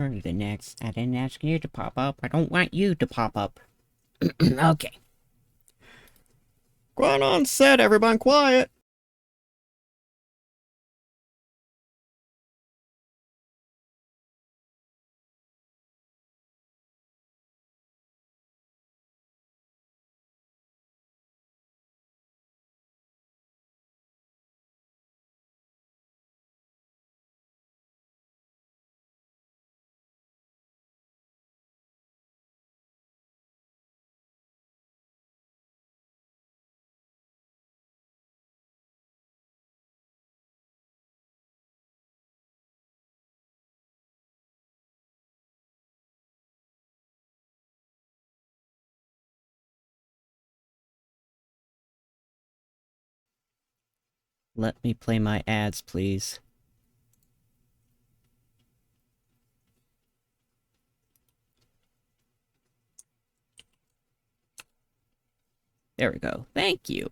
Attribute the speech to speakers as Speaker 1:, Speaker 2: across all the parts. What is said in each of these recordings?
Speaker 1: The next, I didn't ask you to pop up. I don't want you to pop up. Okay. Quiet on set, everyone, quiet. Let me play my ads, please. There we go. Thank you.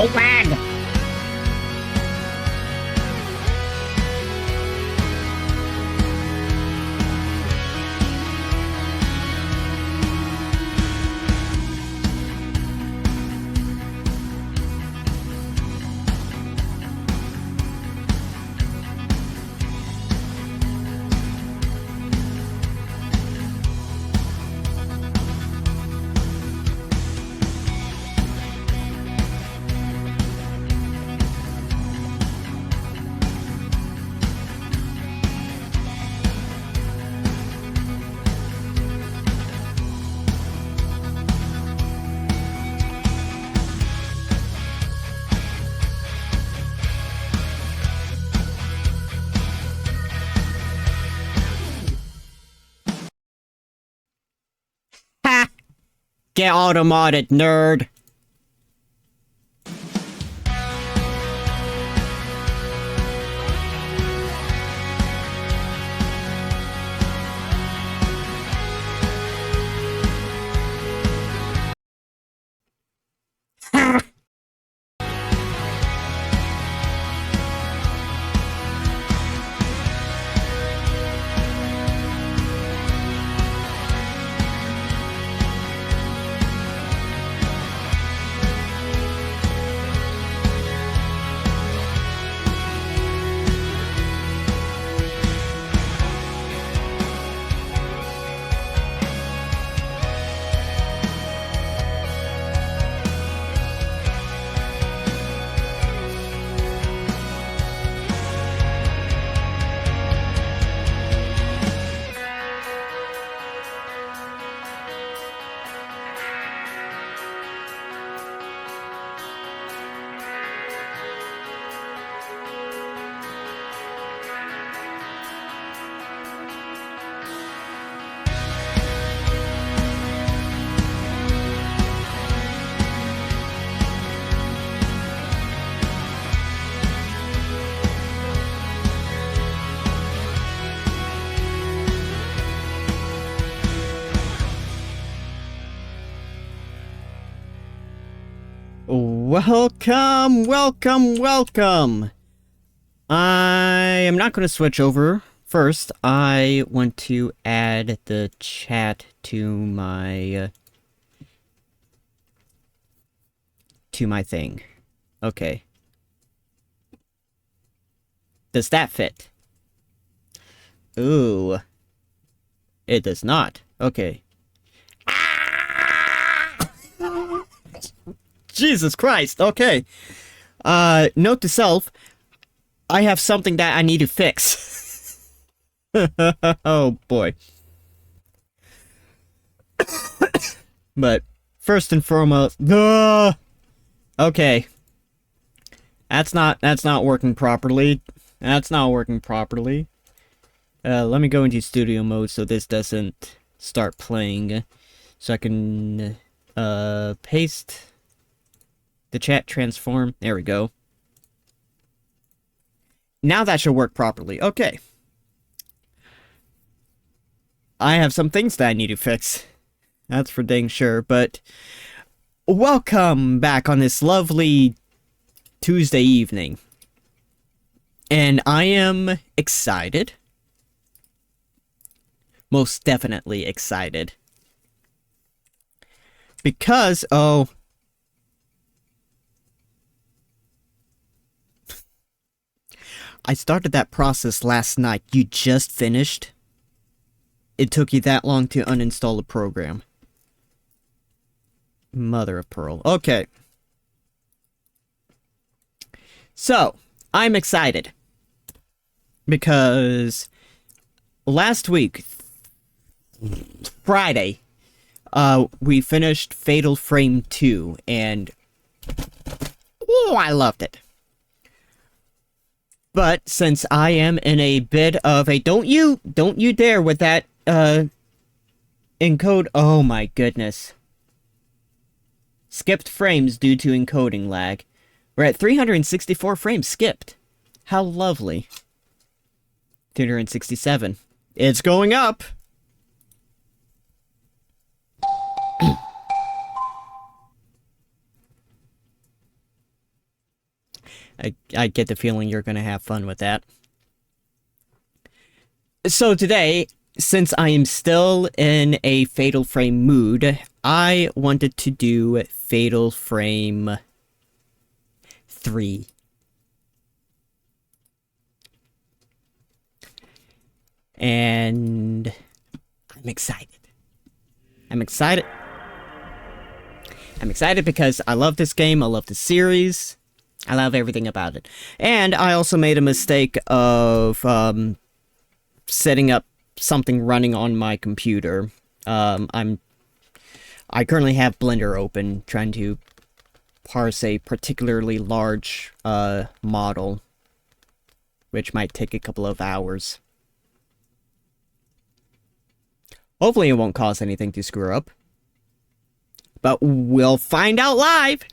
Speaker 1: Oh, man! Ha! Get automated, nerd! Welcome, welcome, welcome! I am not going to switch over. First, I want to add the chat to my thing. Okay. Does that fit? Ooh. It does not. Okay. Jesus Christ, okay. Note to self, I have something that I need to fix. Oh boy. But first and foremost, okay. That's not working properly. That's not working properly. Let me go into studio mode so this doesn't start playing. So I can paste the chat transform. There we go. Now that should work properly. Okay. I have some things that I need to fix. That's for dang sure, but welcome back on this lovely Tuesday evening. And I am excited. Most definitely excited. Because, oh... I started that process last night. You just finished? It took you that long to uninstall a program. Mother of pearl. Okay. So, I'm excited. Because last week, Friday, we finished Fatal Frame 2, and oh, I loved it. But since I am in a bit of a don't you dare with that encode. Oh my goodness. Skipped frames due to encoding lag. We're at 364 frames skipped. How lovely. 267. It's going up. I get the feeling you're going to have fun with that. So today, since I am still in a Fatal Frame mood, I wanted to do Fatal Frame 3. And I'm excited. I'm excited because I love this game, I love the series. I love everything about it. And I also made a mistake of setting up something running on my computer. I currently have Blender open, trying to parse a particularly large model, which might take a couple of hours. Hopefully it won't cause anything to screw up. But we'll find out live!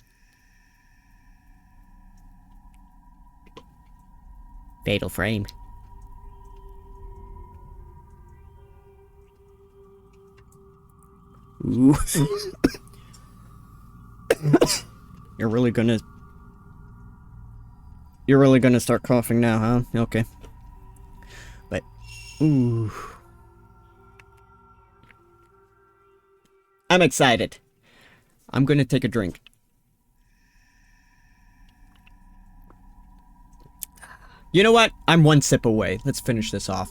Speaker 1: Fatal Frame. Ooh. You're really gonna start coughing now, huh? Okay. But ooh. I'm excited. I'm gonna take a drink. You know what? I'm one sip away. Let's finish this off.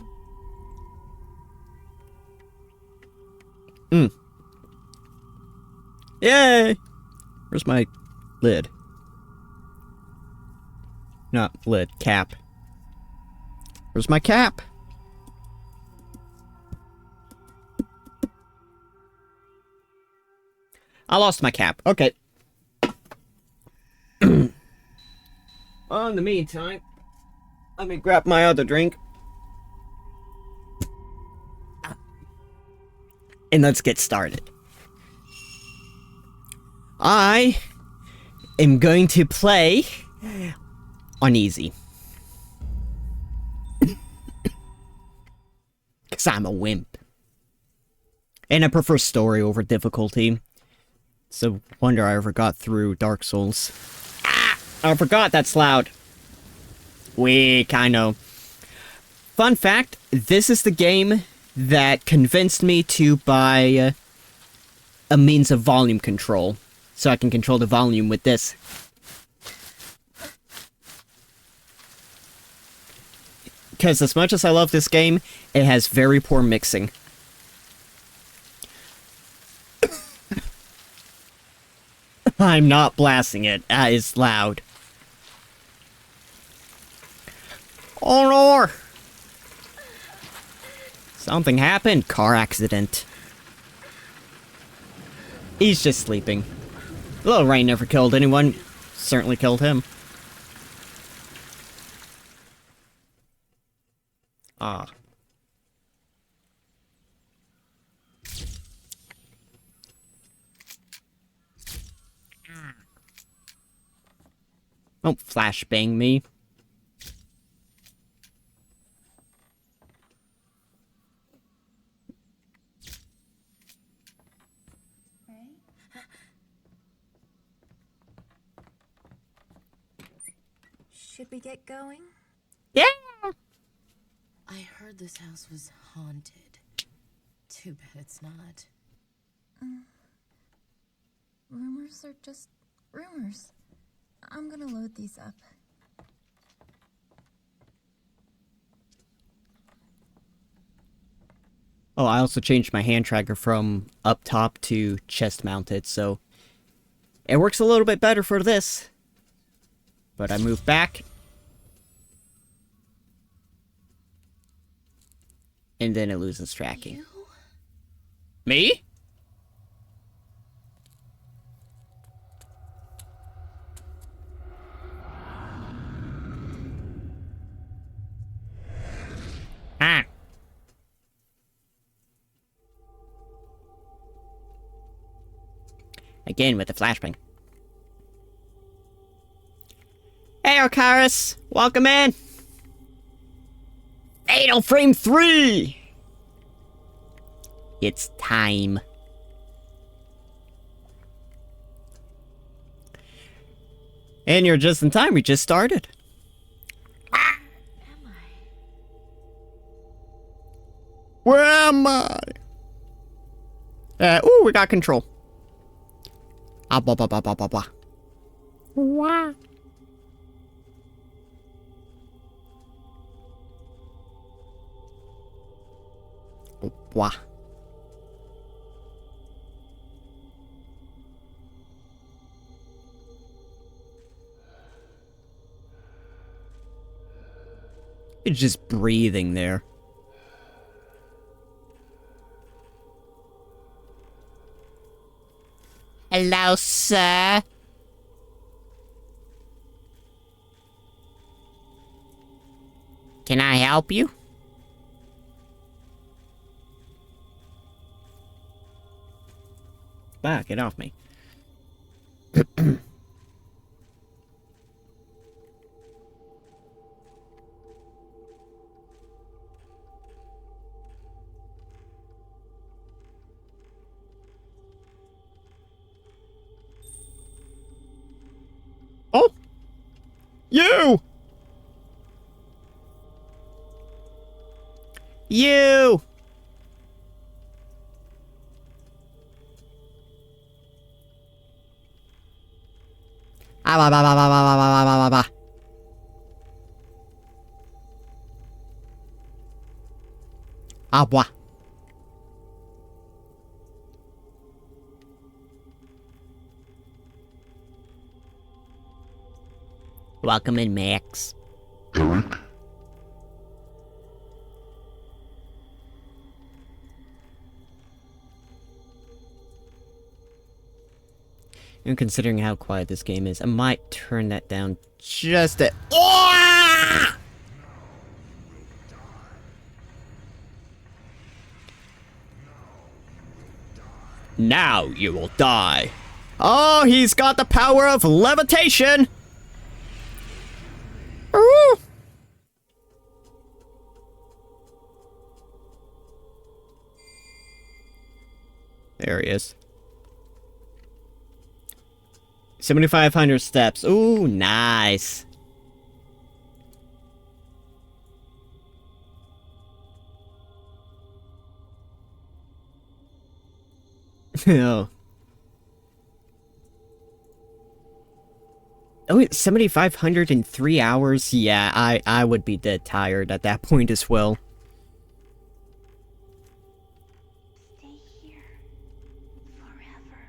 Speaker 1: Yay! Where's my lid? Not lid, cap. Where's my cap? I lost my cap. Okay. Well, in the meantime, let me grab my other drink. And let's get started. I am going to play on easy. Because I'm a wimp. And I prefer story over difficulty. So wonder I ever got through Dark Souls. Ah! I forgot that's loud. Weak, I know. Fun fact, this is the game that convinced me to buy a means of volume control. So I can control the volume with this. Because as much as I love this game, it has very poor mixing. I'm not blasting it. That is loud. Oh no! Something happened. Car accident. He's just sleeping. Little Rain never killed anyone. Certainly killed him. Ah. Don't flashbang me.
Speaker 2: Should we get going?
Speaker 1: Yeah!
Speaker 3: I heard this house was haunted. Too bad it's not.
Speaker 2: Rumors are just rumors. I'm gonna load these up.
Speaker 1: Oh, I also changed my hand tracker from up top to chest mounted, so it works a little bit better for this. But I move back. And then it loses tracking.
Speaker 3: You?
Speaker 1: Me? Ah. Again with the flashbang. Hey, Arcaris! Welcome in! Fatal Frame 3! It's time. And you're just in time, we just started.
Speaker 2: Am I?
Speaker 1: Where am I? Ooh, we got control. Ah, blah, blah, blah, blah, blah, blah. Wow. Oh, wow. It's just breathing there. Hello, sir. Can I help you? Ah, get off me. Oh! You! You! Ah, bah, bah, bah, bah, bah, bah, bah, bah, bah, bah. Ah, bah. Welcome in, Max.
Speaker 4: Eric?
Speaker 1: And considering how quiet this game is, I might turn that down just a... Oh! Now you will die. Oh, he's got the power of levitation! Ooh. There he is. 7,500 steps. Ooh, nice. Oh. Oh, it's 7,500 in 3 hours? Yeah, I would be dead tired at that point as well.
Speaker 2: Stay here forever.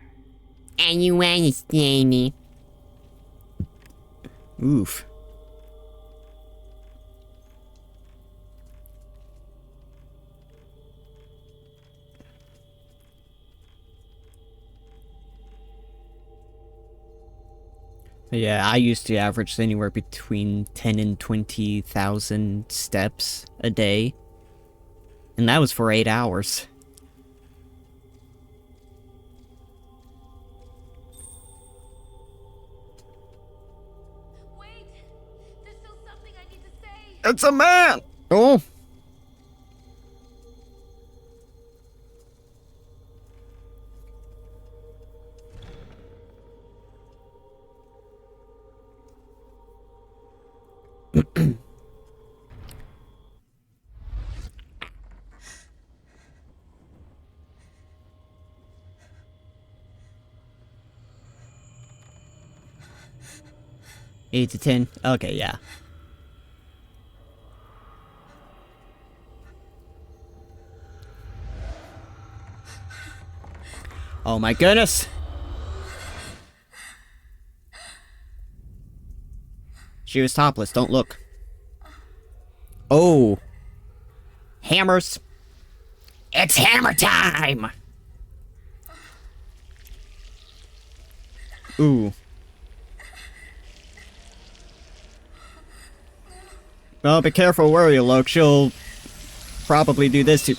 Speaker 1: And you understand me. Oof. Yeah, I used to average anywhere between 10 and 20,000 steps a day. And that was for 8 hours.
Speaker 2: Wait!
Speaker 1: It's a man! Oh. Eight to 10. Okay, yeah. Oh my goodness. She was topless, don't look. Oh. Hammers. It's hammer time! Ooh. Well, be careful where you look. She'll probably do this to...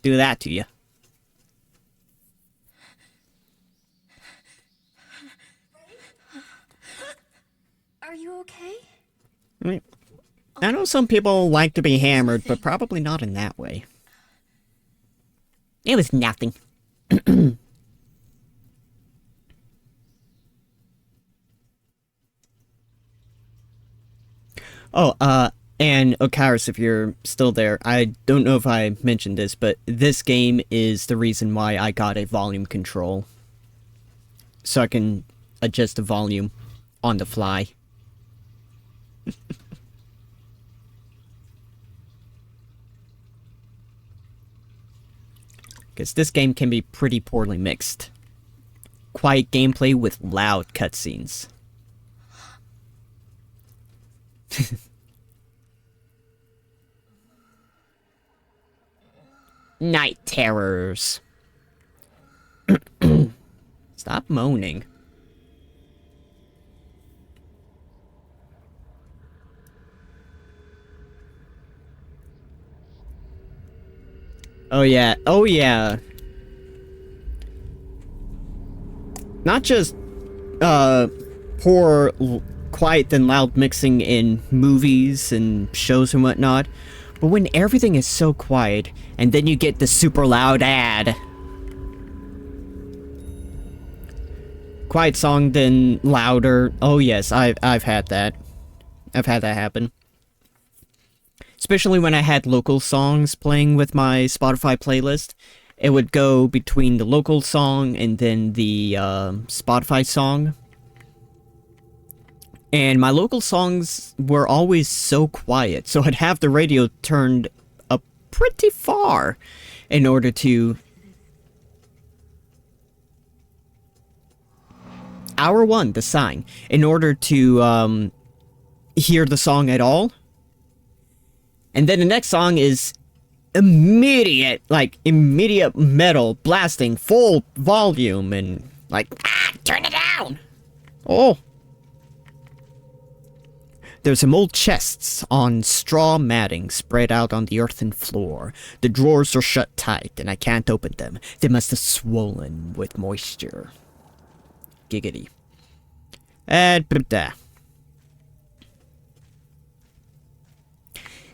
Speaker 1: do that to you.
Speaker 2: Are you okay?
Speaker 1: I mean, I know some people like to be hammered, but probably not in that way. It was nothing. Oh, and Okaris, if you're still there, I don't know if I mentioned this, but this game is the reason why I got a volume control. So I can adjust the volume on the fly. Because this game can be pretty poorly mixed. Quiet gameplay with loud cutscenes. Night terrors. Stop moaning. Oh yeah, oh yeah. Not just, poor, quiet and loud mixing in movies and shows and whatnot, but when everything is so quiet, and then you get the super loud ad. Quiet song, then louder. Oh yes, I've had that. I've had that happen. Especially when I had local songs playing with my Spotify playlist. It would go between the local song and then the Spotify song. And my local songs were always so quiet, so I'd have the radio turned up pretty far in order to... Hour 1, the sign. In order to hear the song at all. And then the next song is immediate metal blasting full volume and like, turn it down! Oh. There's some old chests on straw matting spread out on the earthen floor. The drawers are shut tight and I can't open them. They must have swollen with moisture. Giggity. And blah.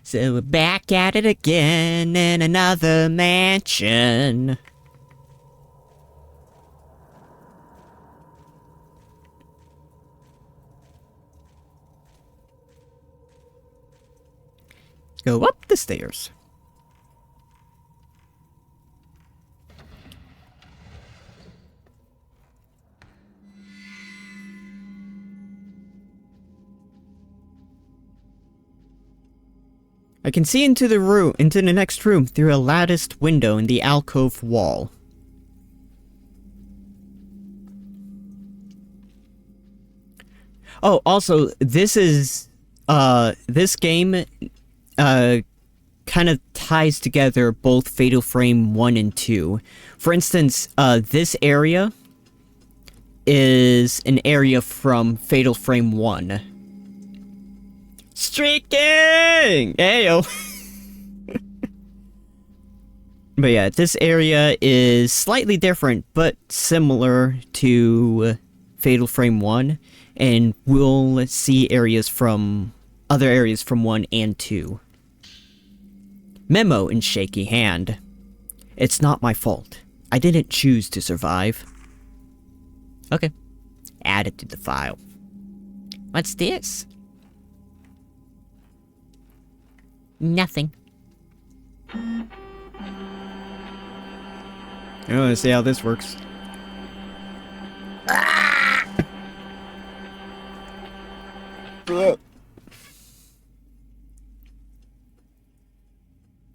Speaker 1: So we're back at it again in another mansion. Go up the stairs. I can see into the next room through a latticed window in the alcove wall. Oh, also, this game, kind of ties together both Fatal Frame 1 and 2. For instance, this area is an area from Fatal Frame 1. Streaking! Ayo! But yeah, this area is slightly different, but similar to Fatal Frame 1, and we'll see areas from other areas from 1 and 2. Memo in shaky hand. It's not my fault. I didn't choose to survive. Okay. Add it to the file. What's this? Nothing. I want to see how this works.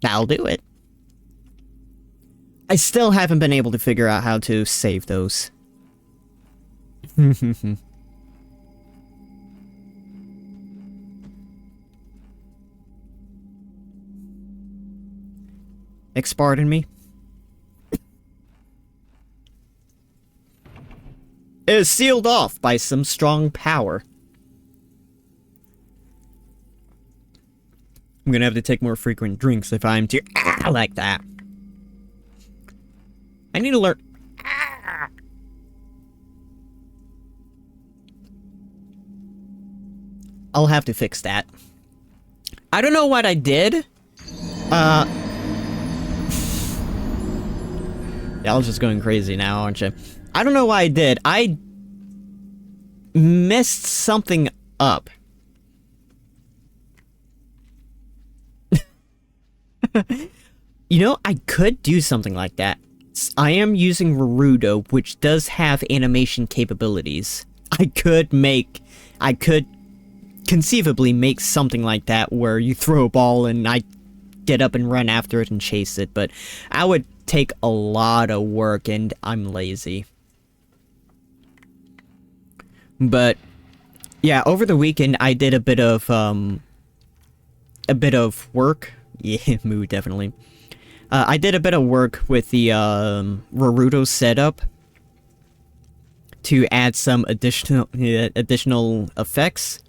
Speaker 1: That'll do it. I still haven't been able to figure out how to save those. Pardon me. It is sealed off by some strong power. I'm gonna have to take more frequent drinks if I'm to like that. I need to learn. I'll have to fix that. I don't know what I did. Y'all just going crazy now, aren't you? I don't know why I did. I messed something up. You know, I could do something like that. I am using Naruto, which does have animation capabilities. I could conceivably make something like that where you throw a ball and I get up and run after it and chase it, but I would take a lot of work and I'm lazy. But yeah, over the weekend I did a bit of work. Yeah, moo, definitely. I did a bit of work with the Naruto setup to add some additional effects,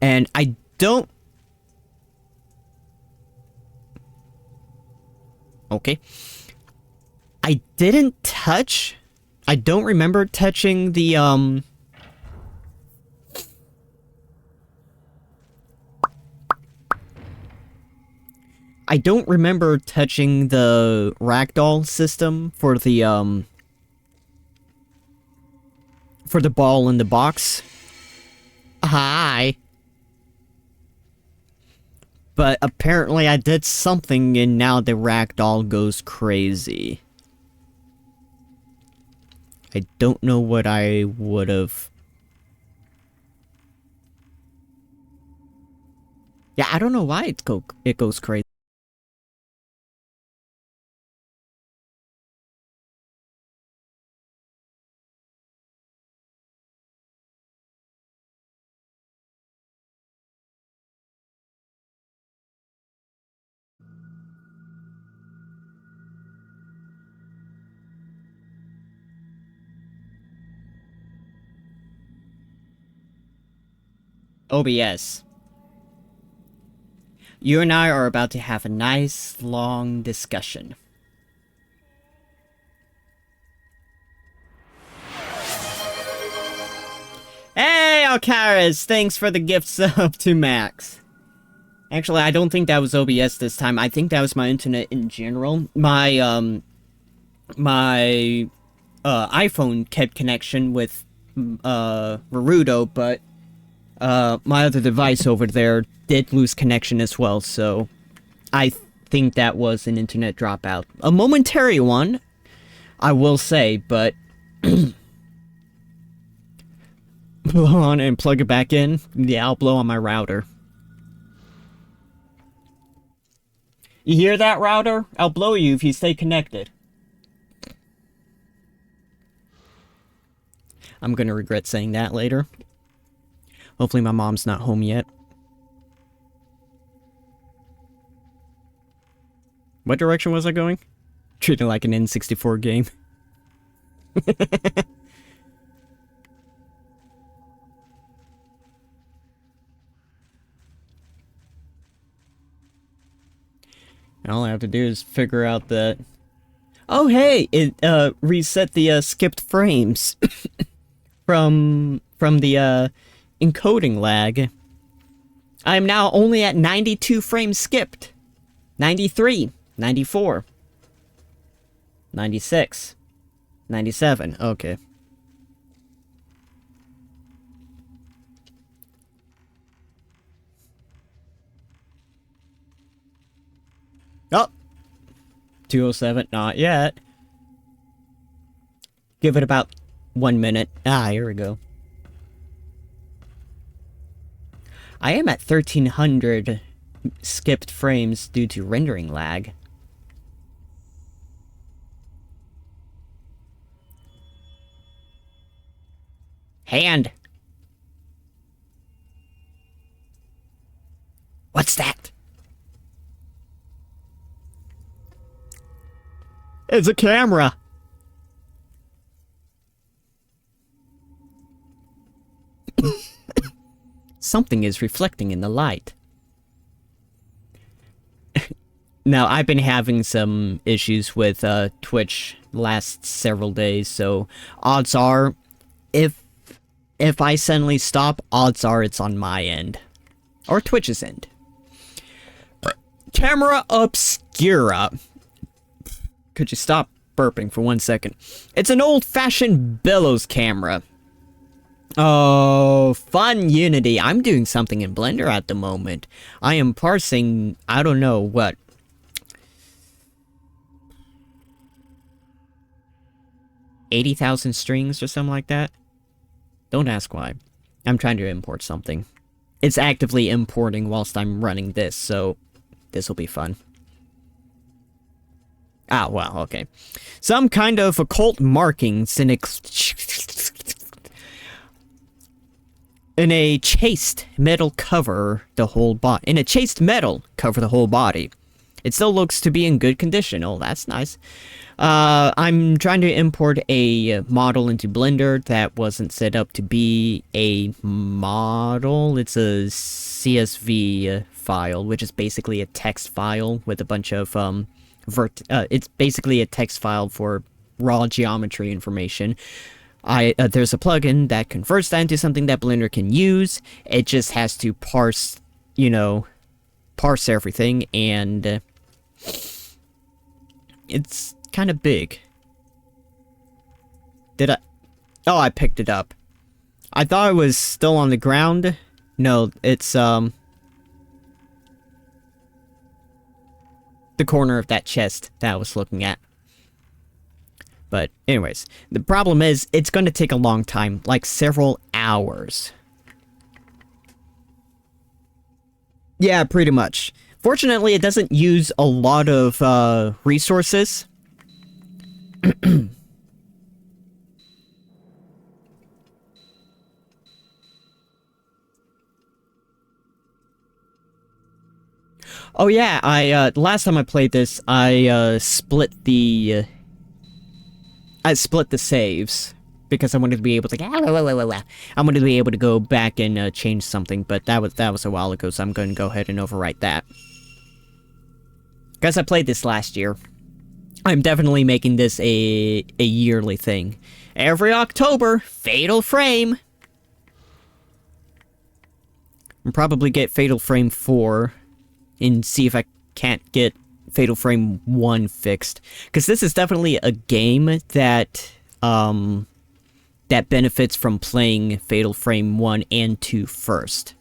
Speaker 1: and I don't. Okay. I didn't touch. I don't remember touching the I don't remember touching the ragdoll system for the ball in the box. Hi. But apparently I did something and now the ragdoll goes crazy. I don't know what I would've... Yeah, I don't know why it goes crazy. OBS. You and I are about to have a nice, long discussion. Hey, Alcaraz! Thanks for the gift sub to Max. Actually, I don't think that was OBS this time. I think that was my internet in general. My iPhone kept connection with, Naruto, but my other device over there did lose connection as well, so I think that was an internet dropout. A momentary one, I will say, but blow on it and plug it back in. Yeah, I'll blow on my router. You hear that, router? I'll blow you if you stay connected. I'm gonna regret saying that later. Hopefully my mom's not home yet. What direction was I going? Treating it like an N64 game. All I have to do is figure out that... Oh hey! It reset the skipped frames from the encoding lag. I am now only at 92 frames skipped. 93, 94, 96, 97. Okay. Oh, 207, not yet. Give it about 1 minute. Ah, here we go. I am at 1300 skipped frames due to rendering lag. Hand! What's that? It's a camera! Something is reflecting in the light. Now, I've been having some issues with Twitch last several days, so odds are, if I suddenly stop, odds are it's on my end. Or Twitch's end. Camera Obscura. Could you stop burping for 1 second? It's an old-fashioned bellows camera. Oh, fun Unity. I'm doing something in Blender at the moment. I am parsing, I don't know what. $80,000 strings or something like that? Don't ask why. I'm trying to import something. It's actively importing whilst I'm running this, so this will be fun. Ah, well, okay. Some kind of occult markings in a chased metal cover the whole body. In a chased metal cover the whole body. It still looks to be in good condition. Oh, that's nice. I'm trying to import a model into Blender that wasn't set up to be a model. It's a CSV file, which is basically a text file with a bunch of it's basically a text file for raw geometry information. There's a plugin that converts that into something that Blender can use. It just has to parse, parse everything, and it's kind of big. Did I? Oh, I picked it up. I thought it was still on the ground. No, it's, the corner of that chest that I was looking at. But anyways, the problem is, it's going to take a long time, like several hours. Yeah, pretty much. Fortunately, it doesn't use a lot of resources. Oh yeah, last time I played this, I split the saves because I wanted to be able to I wanted to be able to go back and change something, but that was a while ago, so I'm going to go ahead and overwrite that. Guys, I played this last year. I'm definitely making this a yearly thing. Every October, Fatal Frame. I'll probably get Fatal Frame 4 and see if I can't get Fatal Frame 1 fixed. Because this is definitely a game that, that benefits from playing Fatal Frame 1 and 2 first.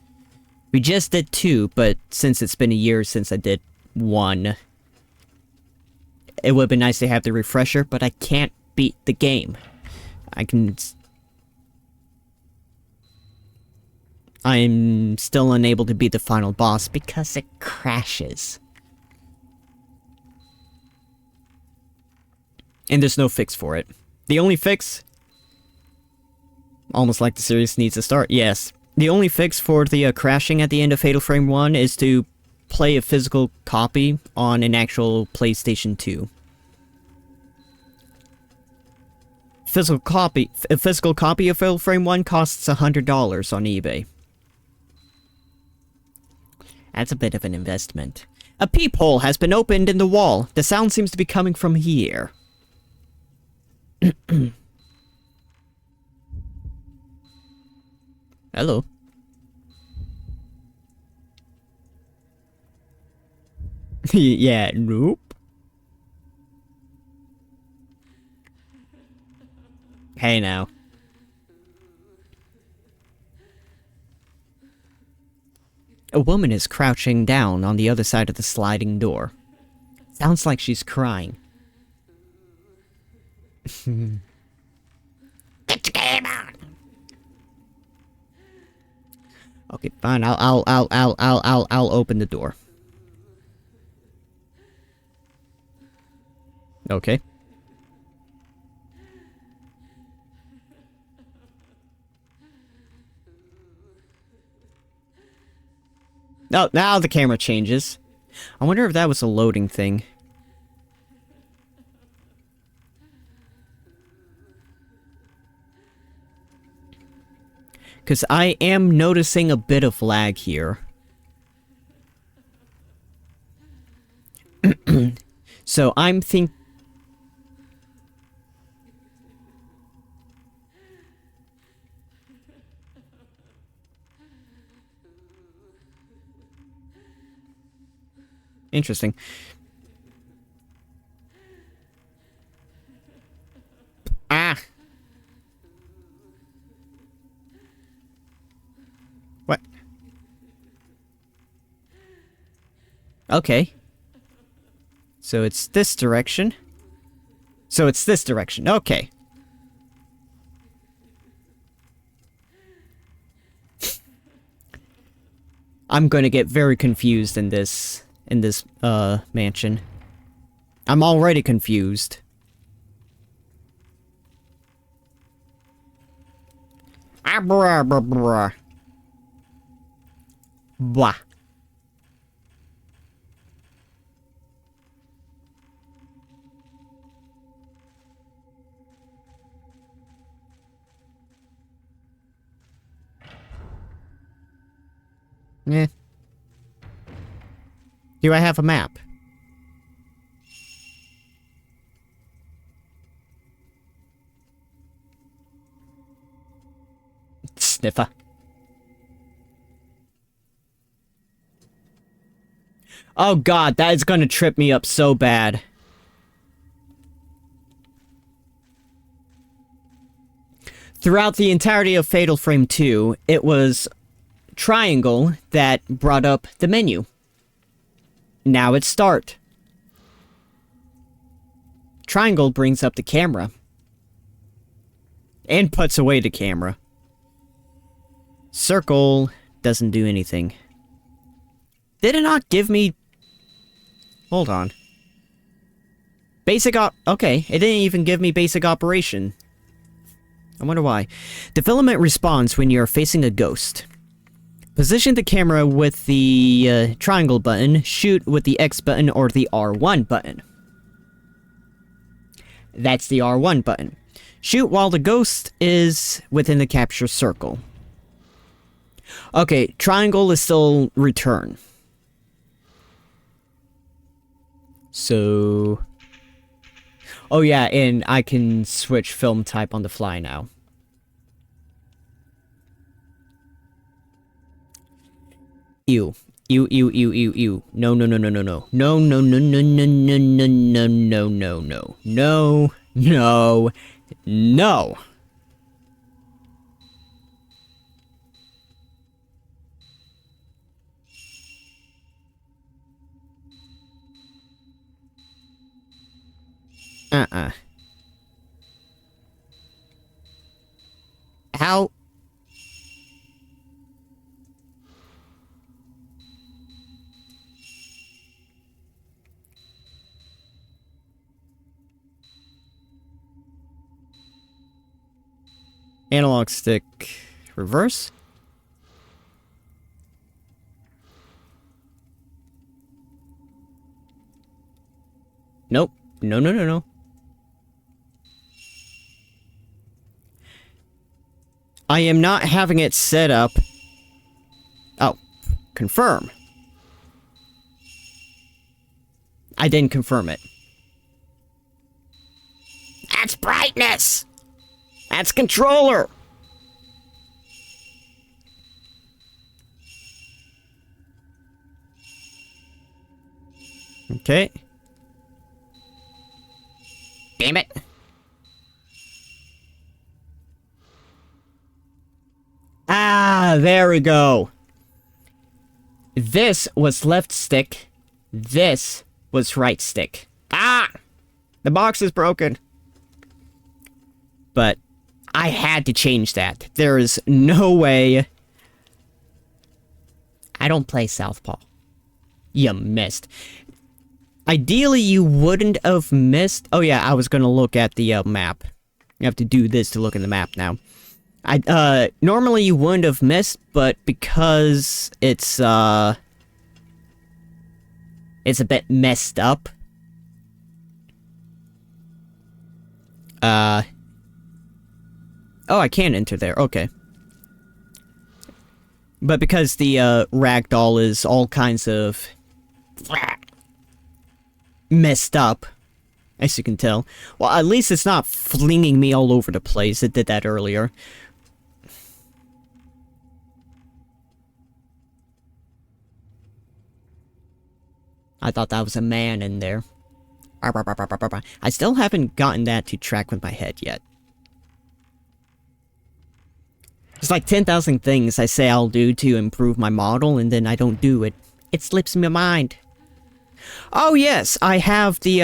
Speaker 1: We just did 2, but since it's been a year since I did 1, it would have been nice to have the refresher, but I can't beat the game. I'm still unable to beat the final boss because it crashes. And there's no fix for it. The only fix... Almost like the series needs to start. Yes. The only fix for the crashing at the end of Fatal Frame 1 is to play a physical copy on an actual PlayStation 2. A physical copy of Fatal Frame 1 costs $100 on eBay. That's a bit of an investment. A peephole has been opened in the wall. The sound seems to be coming from here. Hello. Yeah, nope. Hey now. A woman is crouching down on the other side of the sliding door. Sounds like she's crying. Get your game on! Okay, fine. I'll open the door. Okay. Oh, now the camera changes. I wonder if that was a loading thing. Because I am noticing a bit of lag here. So I'm think... Interesting. Ah! What? Okay. So it's this direction. So it's this direction. Okay. I'm going to get very confused in this mansion. I'm already confused. Ah, brah, brah, brah. Blah. Eh. Do I have a map? Sniffer. Oh god, that is gonna trip me up so bad. Throughout the entirety of Fatal Frame 2, it was Triangle that brought up the menu. Now it's Start. Triangle brings up the camera. And puts away the camera. Circle doesn't do anything. Did it not give me... Hold on. Okay, it didn't even give me basic operation. I wonder why. The filament responds when you're facing a ghost. Position the camera with the triangle button, shoot with the X button or the R1 button. That's the R1 button. Shoot while the ghost is within the capture circle. Okay, triangle is still return. So... Oh yeah, and I can switch film type on the fly now. Ew. Ew, ew, ew, ew, ew. No, no, no, no, no, no. No, no, no, no, no, no, no, no, no, no, no. No, no, no. How? Analog stick reverse? Nope. No, no, no, no. I am not having it set up. Oh, confirm. I didn't confirm it. That's brightness! That's controller! Okay. Damn it. Ah, there we go. This was left stick. This was right stick. Ah! The box is broken. But I had to change that. There is no way. I don't play Southpaw. You missed. Ideally, you wouldn't have missed. Oh yeah, I was gonna look at the map. You have to do this to look at the map now. Normally you wouldn't have missed, but because it's a bit messed up. Oh, I can't enter there. Okay. But because the ragdoll is all kinds of messed up, as you can tell. Well, at least it's not flinging me all over the place. It did that earlier. I thought that was a man in there. I still haven't gotten that to track with my head yet. There's like 10,000 things I say I'll do to improve my model, and then I don't do it. It slips my mind. Oh yes, I have the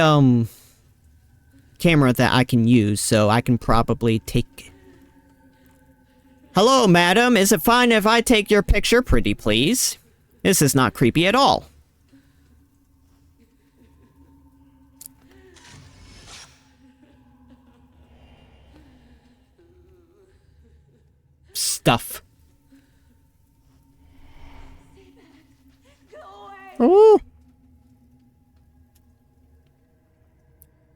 Speaker 1: camera that I can use, so I can probably take... Hello, madam. Is it fine if I take your picture, pretty please? This is not creepy at all. Stuff. Oh.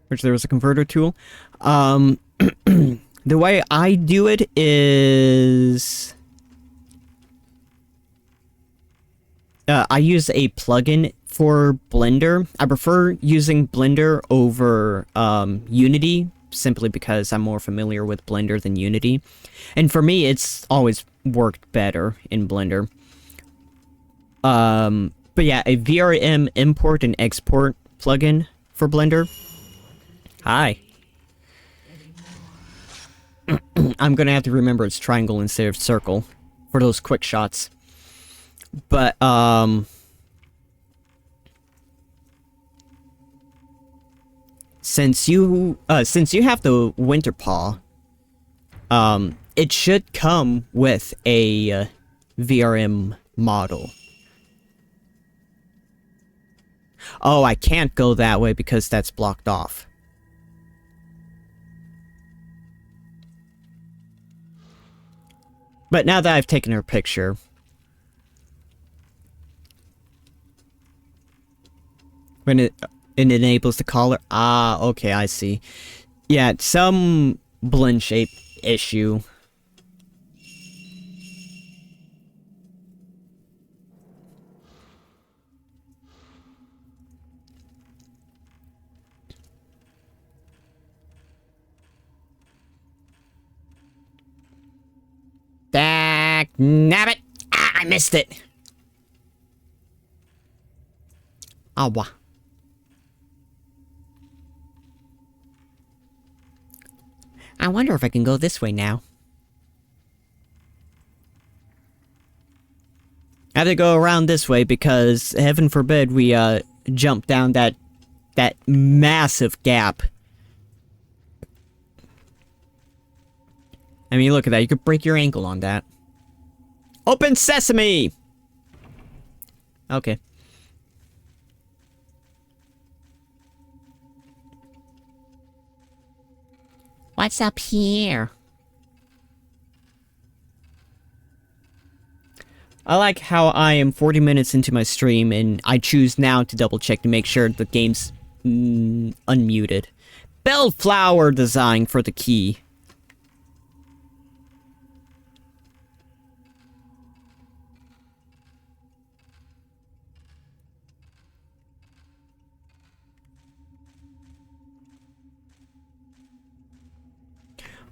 Speaker 1: Which there was a converter tool. The way I do it is... I use a plugin for Blender. I prefer using Blender over Unity, simply because I'm more familiar with Blender than Unity. And for me, it's always worked better in Blender. But yeah, a VRM import and export plugin for Blender. Hi. I'm gonna have to remember it's triangle instead of circle for those quick shots. But, since you have the winter paw, it should come with a VRM model. Oh, I can't go that way because that's blocked off. But now that I've taken her picture... When it enables the collar... Ah, okay, I see. Yeah, some blend shape issue. Nabbit! Ah, I missed it! Awa. I wonder if I can go this way now. I have to go around this way because, heaven forbid, we, jump down that massive gap. I mean, look at that. You could break your ankle on that. Open sesame! Okay. What's up here? I like how I am 40 minutes into my stream and I choose now to double check to make sure the game's unmuted. Bellflower design for the key.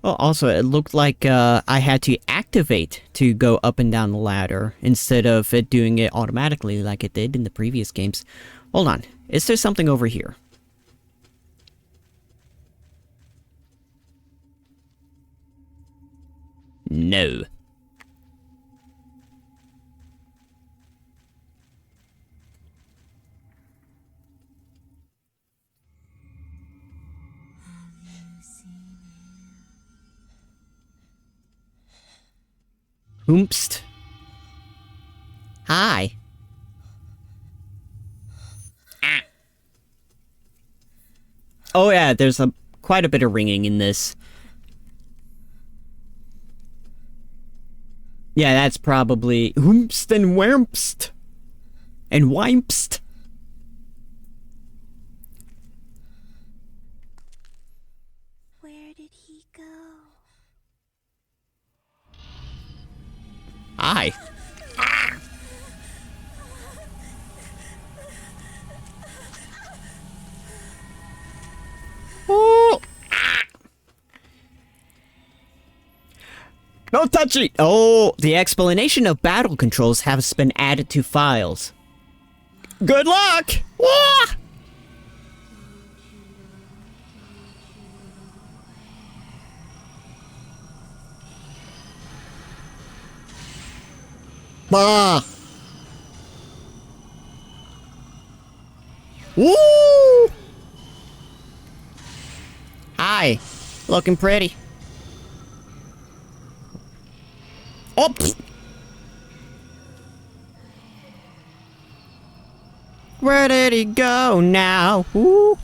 Speaker 1: Well, also, it looked like I had to activate to go up and down the ladder, instead of it doing it automatically like it did in the previous games. Hold on. Is there something over here? No. Oomst. Hi. Ah. Oh yeah, there's quite a bit of ringing in this. Yeah, that's probably oomst and whampst. And wimpst.
Speaker 2: Where did he go?
Speaker 1: Hi. Oh. No touchy! Oh, the explanation of battle controls has been added to files. Good luck! Wah! Bah! Woo! Hi. Looking pretty. Oh! Pfft. Where did he go now? Woo!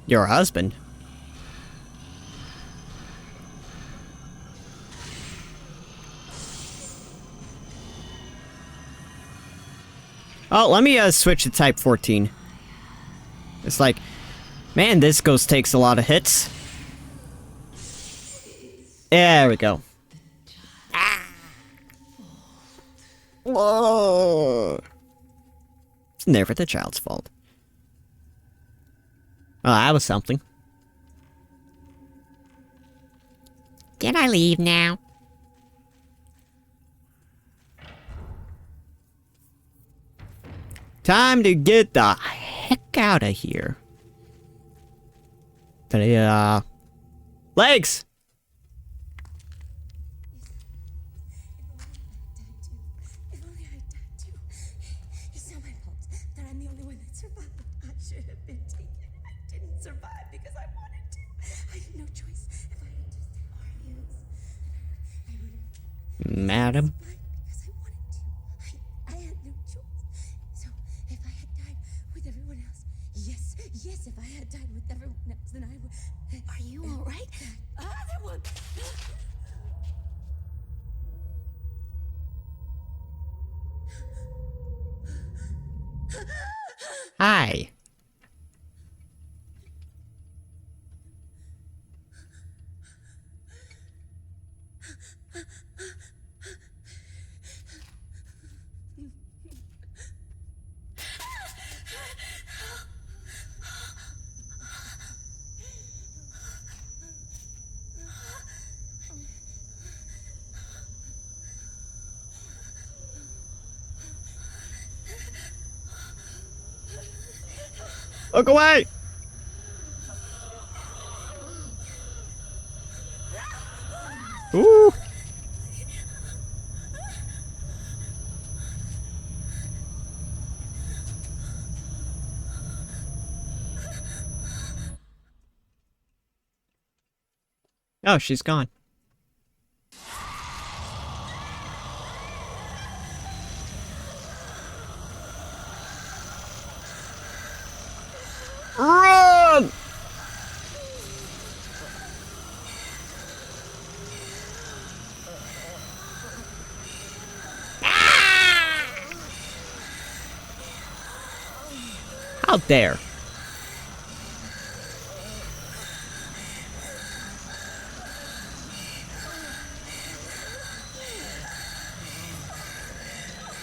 Speaker 1: Your husband? Oh, let me switch to type 14. It's like, man, this ghost takes a lot of hits. There we go. Ah. Whoa. It's never the child's fault. Oh, that was something. Can I leave now? Time to get the heck out of here. Legs!
Speaker 2: If only I died too. It's not my fault that I'm the only one that survived. I should have been taken. I didn't survive because I wanted to. I had no choice. If I had just Arius, I would have.
Speaker 1: Madam?
Speaker 2: Because I wanted to. I had no choice. So if I had died with everyone else, yes, if I had died with everyone else, then I would. Are you all right? Other one.
Speaker 1: Hi. Look away! Ooh! Oh, she's gone. Run! How dare!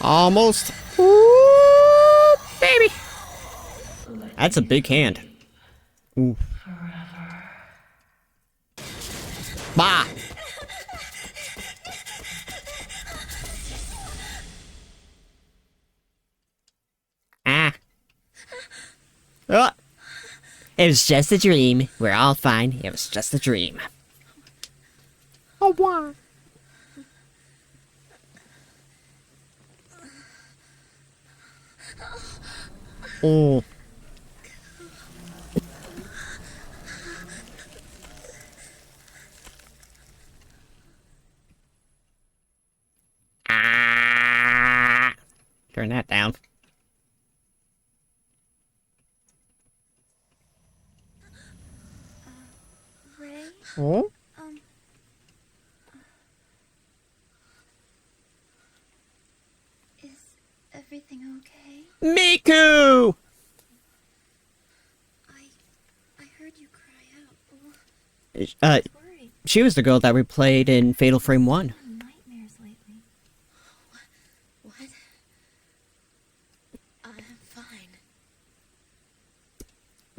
Speaker 1: Almost. Ooh, baby! That's a big hand. Ooh. Oh, it was just a dream. We're all fine. It was just a dream. Oh, wow. Oh. Ah. Turn that down.
Speaker 2: Ray?
Speaker 1: Oh?
Speaker 2: Is everything okay?
Speaker 1: Miku!
Speaker 2: I heard you cry out. Oh,
Speaker 1: Uh,
Speaker 2: I was worried.
Speaker 1: she was the girl that we played in Fatal Frame 1.
Speaker 2: Nightmares lately.
Speaker 3: What? I'm fine.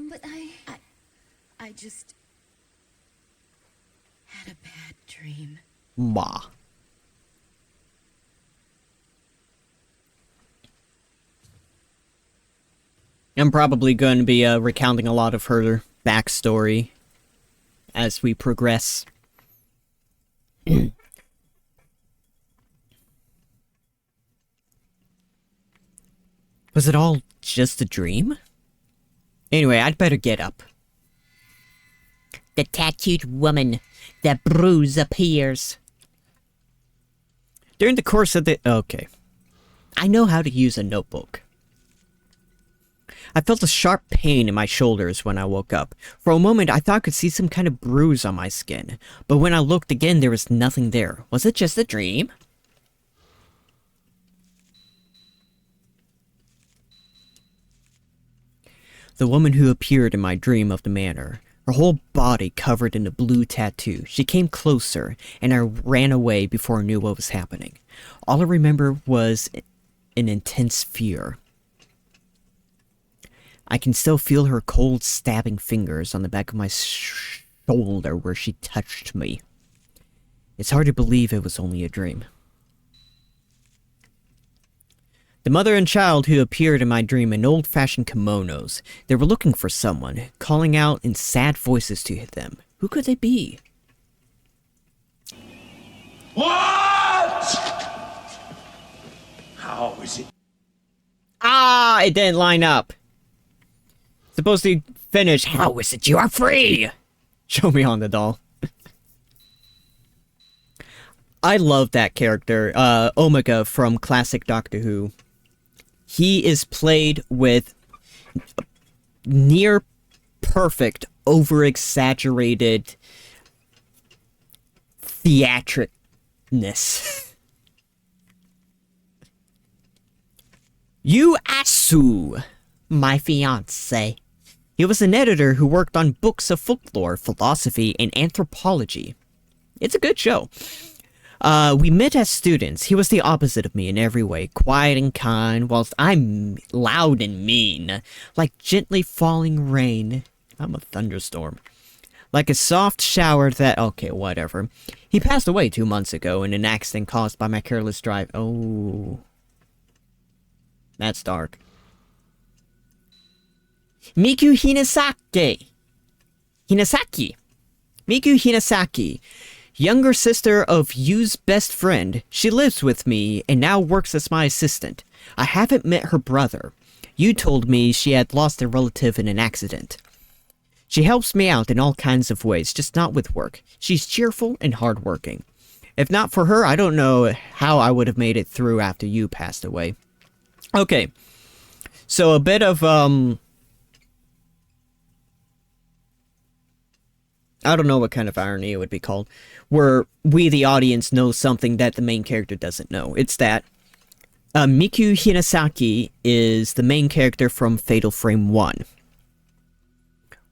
Speaker 2: But
Speaker 3: I just had a bad dream.
Speaker 1: Bah. I'm probably going to be recounting a lot of her backstory as we progress. Was it all just a dream? Anyway, I'd better get up. The tattooed woman. The bruise appears. During the course of the... Okay. I know how to use a notebook. I felt a sharp pain in my shoulders when I woke up. For a moment, I thought I could see some kind of bruise on my skin. But when I looked again, there was nothing there. Was it just a dream? The woman who appeared in my dream of the manor. Her whole body covered in a blue tattoo. She came closer, and I ran away before I knew what was happening. All I remember was an intense fear. I can still feel her cold, stabbing fingers on the back of my shoulder where she touched me. It's hard to believe it was only a dream. The mother and child who appeared in my dream in old-fashioned kimonos. They were looking for someone, calling out in sad voices to them. Who could they be?
Speaker 4: What? How is it?
Speaker 1: Ah, it didn't line up. Supposed to finish. How is it you are free? Show me on the doll. I love that character, Omega from classic Doctor Who. He is played with near perfect, over-exaggerated theatricness. Yu Asu, my fiancé. He was an editor who worked on books of folklore, philosophy, and anthropology. It's a good show. We met as students. He was the opposite of me in every way, quiet and kind, whilst I'm loud and mean, like gently falling rain. I'm a thunderstorm. Like a soft shower that... Okay, whatever. He passed away 2 months ago in an accident caused by my careless drive. Oh. That's dark. Miku Hinasaki. Miku Hinasaki. Younger sister of Yu's best friend. She lives with me and now works as my assistant. I haven't met her brother. Yu told me she had lost a relative in an accident. She helps me out in all kinds of ways, just not with work. She's cheerful and hardworking. If not for her, I don't know how I would have made it through after Yu passed away. Okay. So a bit of, I don't know what kind of irony it would be called, where we, the audience, know something that the main character doesn't know. It's that Miku Hinasaki is the main character from Fatal Frame 1,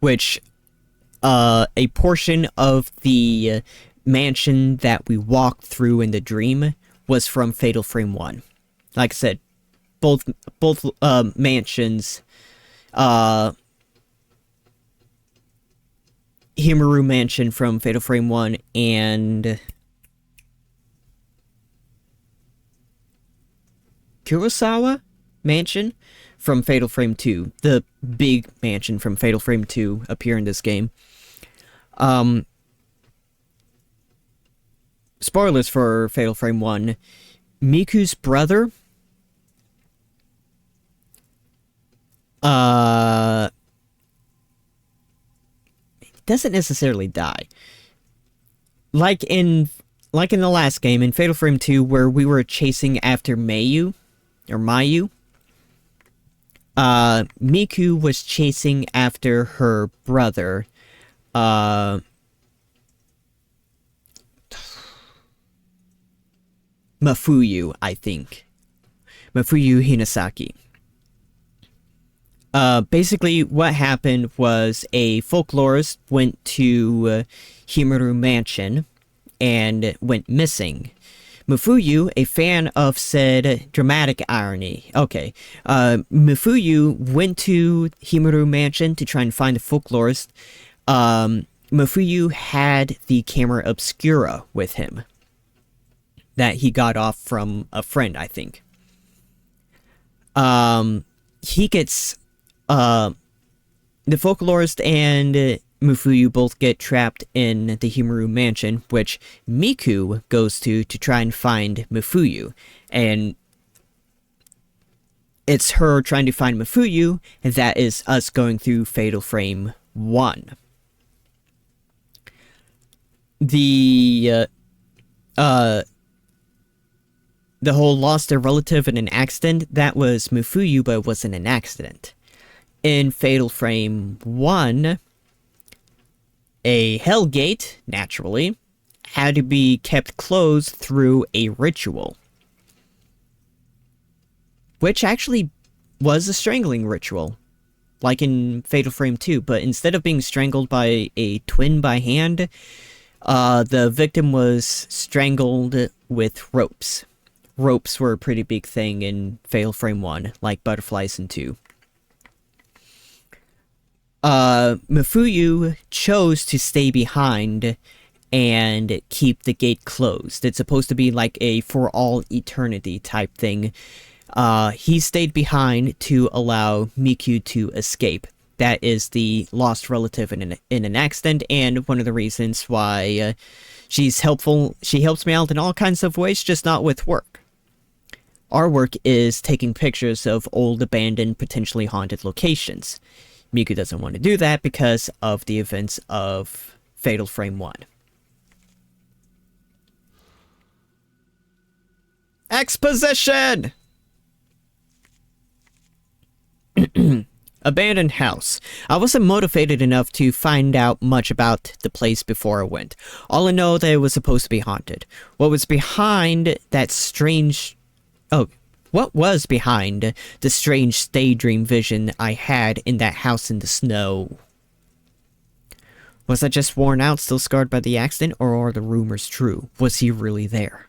Speaker 1: which a portion of the mansion that we walked through in the dream was from Fatal Frame 1. Like I said, both mansions, Himuru Mansion from Fatal Frame 1 and Kurosawa mansion from Fatal Frame 2. The big mansion from Fatal Frame 2 appear in this game. Spoilers for Fatal Frame 1. Miku's brother doesn't necessarily die. Like in the last game, in Fatal Frame 2, where we were chasing after Mayu, Miku was chasing after her brother, Mafuyu, I think. Mafuyu Hinasaki. Basically, what happened was a folklorist went to Himuru Mansion and went missing. Mafuyu, a fan of said dramatic irony. Okay, Mafuyu went to Himuru Mansion to try and find the folklorist. Mafuyu had the camera obscura with him that he got off from a friend, I think. He gets, the folklorist and Mafuyu both get trapped in the Himuru Mansion, which Miku goes to try and find Mafuyu. And it's her trying to find Mafuyu, and that is us going through Fatal Frame 1. The whole lost a relative in an accident, that was Mafuyu, but it wasn't an accident. In Fatal Frame 1, a Hellgate, naturally, had to be kept closed through a ritual. Which actually was a strangling ritual, like in Fatal Frame 2, but instead of being strangled by a twin by hand, the victim was strangled with ropes. Ropes were a pretty big thing in Fatal Frame 1, like butterflies in 2. Mafuyu chose to stay behind and keep the gate closed. It's supposed to be like a for all eternity type thing. He stayed behind to allow Miku to escape. That is the lost relative in an accident, and one of the reasons why she's helpful. She helps me out in all kinds of ways, just not with work. Our work is taking pictures of old, abandoned, potentially haunted locations. Miku doesn't want to do that because of the events of Fatal Frame 1. Exposition! Abandoned house. I wasn't motivated enough to find out much about the place before I went. All I know that it was supposed to be haunted. What was behind the strange daydream vision I had in that house in the snow? Was I just worn out, still scarred by the accident, or are the rumors true? Was he really there?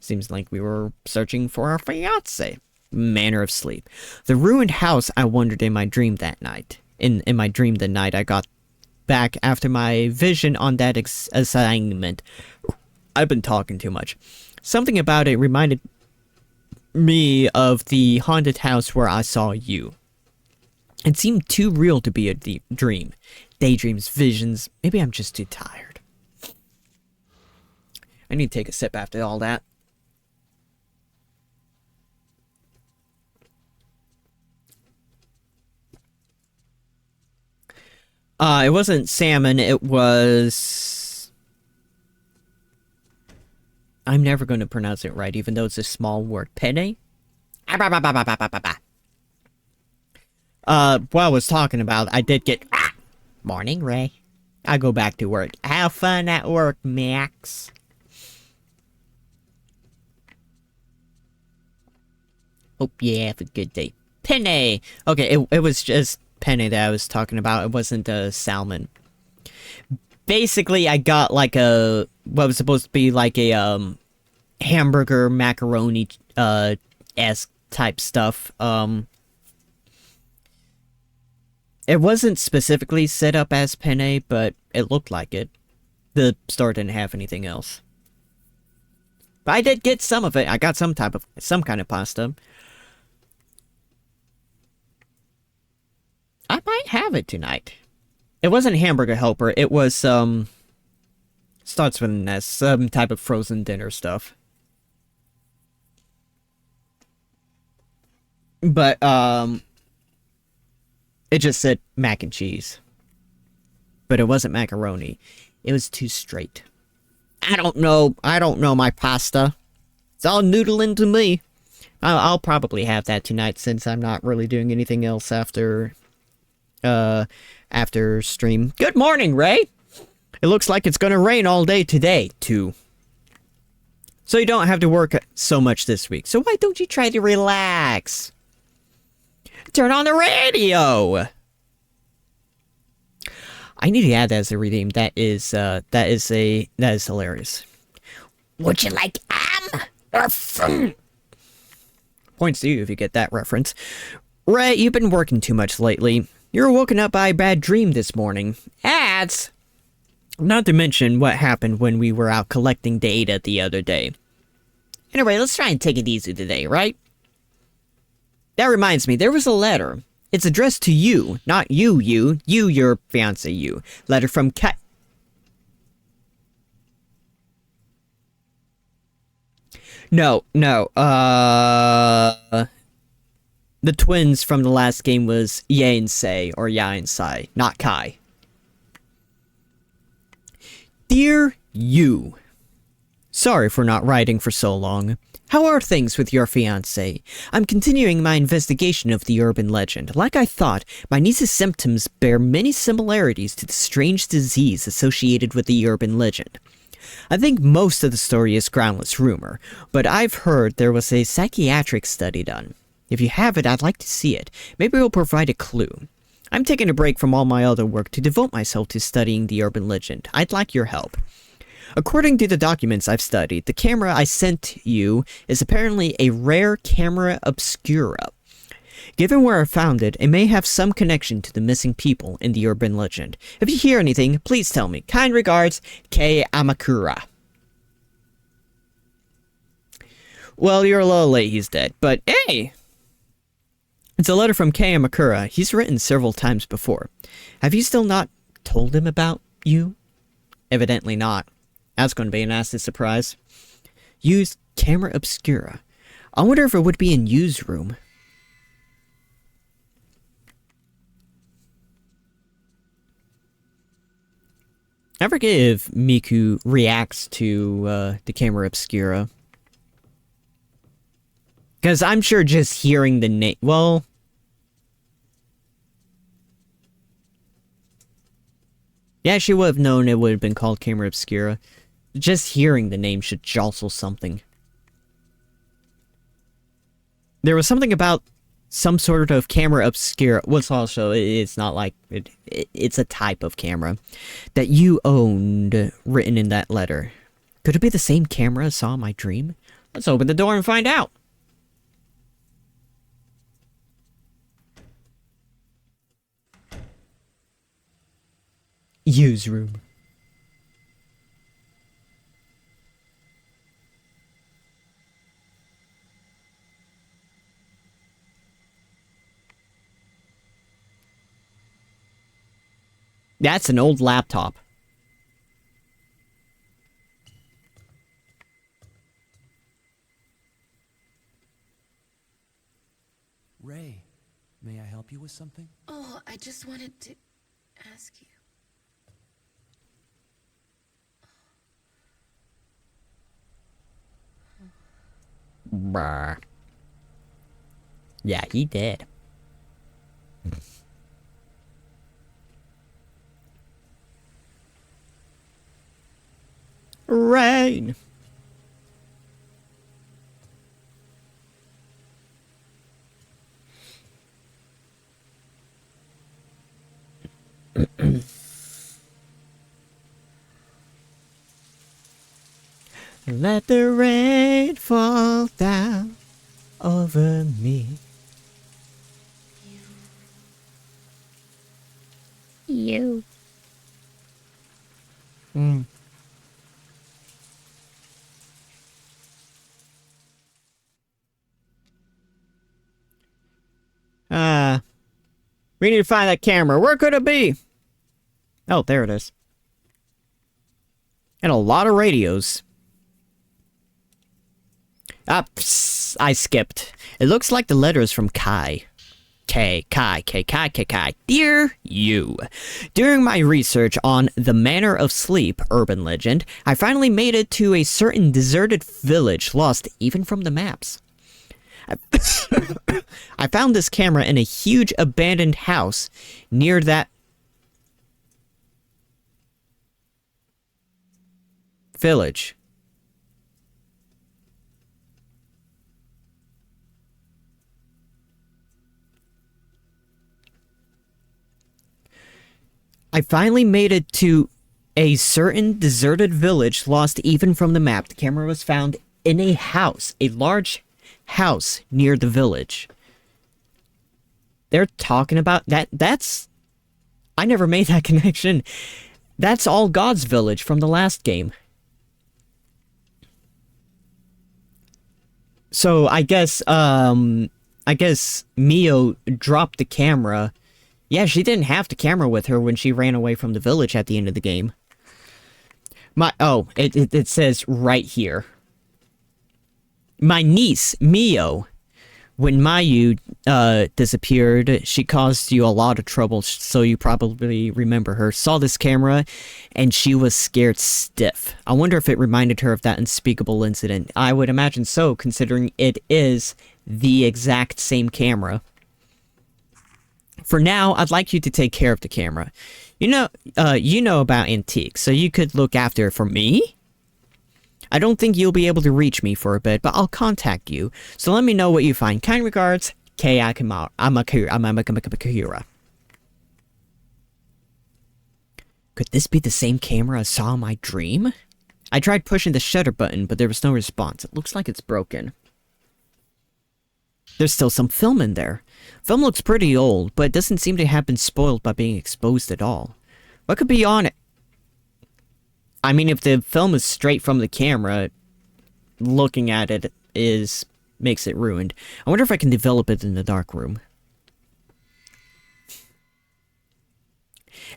Speaker 1: Seems like we were searching for our fiancé. Manner of sleep. The ruined house I wandered in my dream that night. In my dream the night I got back after my vision on that assignment. I've been talking too much. Something about it reminded me of the haunted house where I saw you. It seemed too real to be a dream. Daydreams, visions. Maybe I'm just too tired. I need to take a sip after all that. It wasn't salmon, it was... I'm never going to pronounce it right, even though it's a small word. Penne? What I was talking about, I did get... Morning, Ray. I go back to work. Have fun at work, Max. Hope you have a good day. Penne! Okay, it was just penne that I was talking about. It wasn't salmon. Basically, I got like what was supposed to be like a hamburger macaroni esque type stuff. It wasn't specifically set up as penne, but it looked like it. The store didn't have anything else. But I did get some of it. I got some kind of pasta. I might have it tonight. It wasn't hamburger helper. It was, starts with an S. Some type of frozen dinner stuff. But, it just said mac and cheese. But it wasn't macaroni. It was too straight. I don't know my pasta. It's all noodling to me. I'll probably have that tonight since I'm not really doing anything else after stream. Good morning, Ray! It looks like it's gonna rain all day today, too. So you don't have to work so much this week. So why don't you try to relax? Turn on the radio! I need to add that as a redeem. That is hilarious. Would you like Points to you if you get that reference. Ray, you've been working too much lately. You were woken up by a bad dream this morning. Ads! Not to mention what happened when we were out collecting data the other day. Anyway, let's try and take it easy today, right? That reminds me, there was a letter. It's addressed to you, not you, your fiancé, you. Letter from Kat. No. The twins from the last game was Ye and Sei, or Ya and Sai, not Kai. Dear you. Sorry for not writing for so long. How are things with your fiancé? I'm continuing my investigation of the urban legend. Like I thought, my niece's symptoms bear many similarities to the strange disease associated with the urban legend. I think most of the story is groundless rumor, but I've heard there was a psychiatric study done. If you have it, I'd like to see it. Maybe it'll provide a clue. I'm taking a break from all my other work to devote myself to studying the urban legend. I'd like your help. According to the documents I've studied, the camera I sent you is apparently a rare camera obscura. Given where I found it, it may have some connection to the missing people in the urban legend. If you hear anything, please tell me. Kind regards, Kei Amakura. Well, you're a little late, he's dead. But hey! It's a letter from Kei Amakura. He's written several times before. Have you still not told him about you? Evidently not. That's going to be a nasty surprise. Use camera obscura. I wonder if it would be in Yu's room. I forget if Miku reacts to the camera obscura. Because I'm sure just hearing the name... Well... Yeah, she would have known it would have been called camera obscura. Just hearing the name should jostle something. There was something about some sort of camera obscura. What's also, it's not like, it's a type of camera that you owned written in that letter. Could it be the same camera I saw in my dream? Let's open the door and find out. Use room. That's an old laptop.
Speaker 5: Ray, may I help you with something?
Speaker 3: Oh, I just wanted to ask you.
Speaker 1: Brr. Yeah, he did. Rain. Let the rain fall down over me. You. We need to find that camera. Where could it be? Oh, there it is. And a lot of radios. Ah, psst, I skipped. It looks like the letters from Kai. Kai. Dear you. During my research on the Manor of Sleep urban legend, I finally made it to a certain deserted village lost even from the maps. I found this camera in a huge abandoned house near that village. I finally made it to a certain deserted village lost even from the map. The camera was found in a house, a large house near the village. They're talking about that. That's... I never made that connection. That's all God's village from the last game. So I guess Mio dropped the camera. Yeah, she didn't have the camera with her when she ran away from the village at the end of the game. It says right here. My niece, Mio, when Mayu disappeared, she caused you a lot of trouble, so you probably remember her. Saw this camera, and she was scared stiff. I wonder if it reminded her of that unspeakable incident. I would imagine so, considering it is the exact same camera. For now, I'd like you to take care of the camera. You know about antiques, so you could look after it for me? I don't think you'll be able to reach me for a bit, but I'll contact you. So let me know what you find. Kind regards, Kei Amakura. Could this be the same camera I saw in my dream? I tried pushing the shutter button, but there was no response. It looks like it's broken. There's still some film in there. Film looks pretty old, but it doesn't seem to have been spoiled by being exposed at all. What could be on it? I mean, if the film is straight from the camera, looking at it makes it ruined. I wonder if I can develop it in the dark room.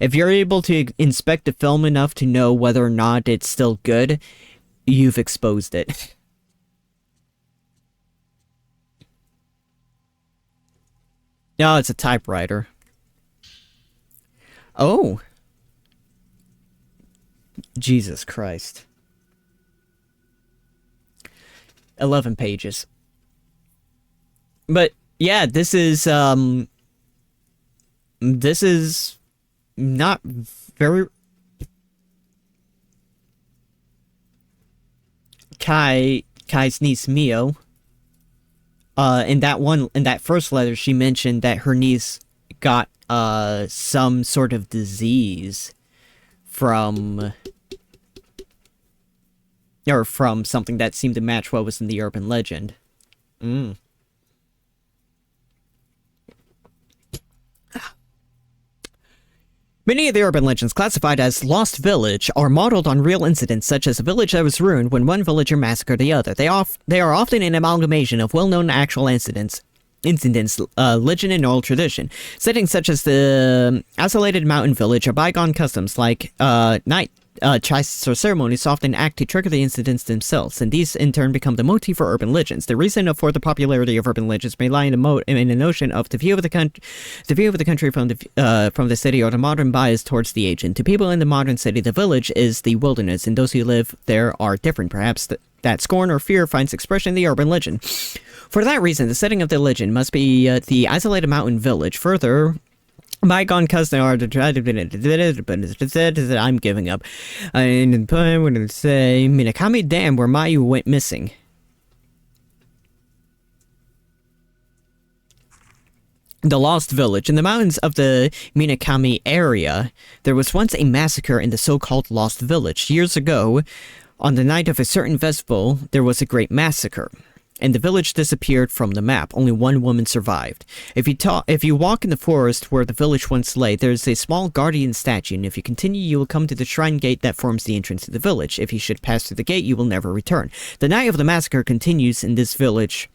Speaker 1: If you're able to inspect the film enough to know whether or not it's still good, you've exposed it. No, it's a typewriter. Oh. Jesus Christ. 11 pages. But, yeah, this is not very... Kai's niece, Mio. In that first letter, she mentioned that her niece got, some sort of disease from something that seemed to match what was in the urban legend. Many of the urban legends classified as Lost Village are modeled on real incidents, such as a village that was ruined when one villager massacred the other. They are often an amalgamation of well-known actual incidents, legend and oral tradition. Settings such as the isolated mountain village or bygone customs like night chists or ceremonies often act to trigger the incidents themselves, and these in turn become the motif for urban legends. The reason for the popularity of urban legends may lie in the notion of the view of the country from the city, or the modern bias towards the ancient. To people in the modern city, the village is the wilderness, and those who live there are different. Perhaps that scorn or fear finds expression in the urban legend. For that reason, the setting of the legend must be the isolated mountain village. Further, bygone custom are I'm giving up. And the poem would say Minakami Dam, where Mayu went missing. The Lost Village. In the mountains of the Minakami area, there was once a massacre in the so-called Lost Village. Years ago, on the night of a certain festival, there was a great massacre, and the village disappeared from the map. Only one woman survived. If you walk in the forest where the village once lay, there's a small guardian statue, and if you continue, you will come to the shrine gate that forms the entrance to the village. If you should pass through the gate, you will never return. The night of the massacre continues in this village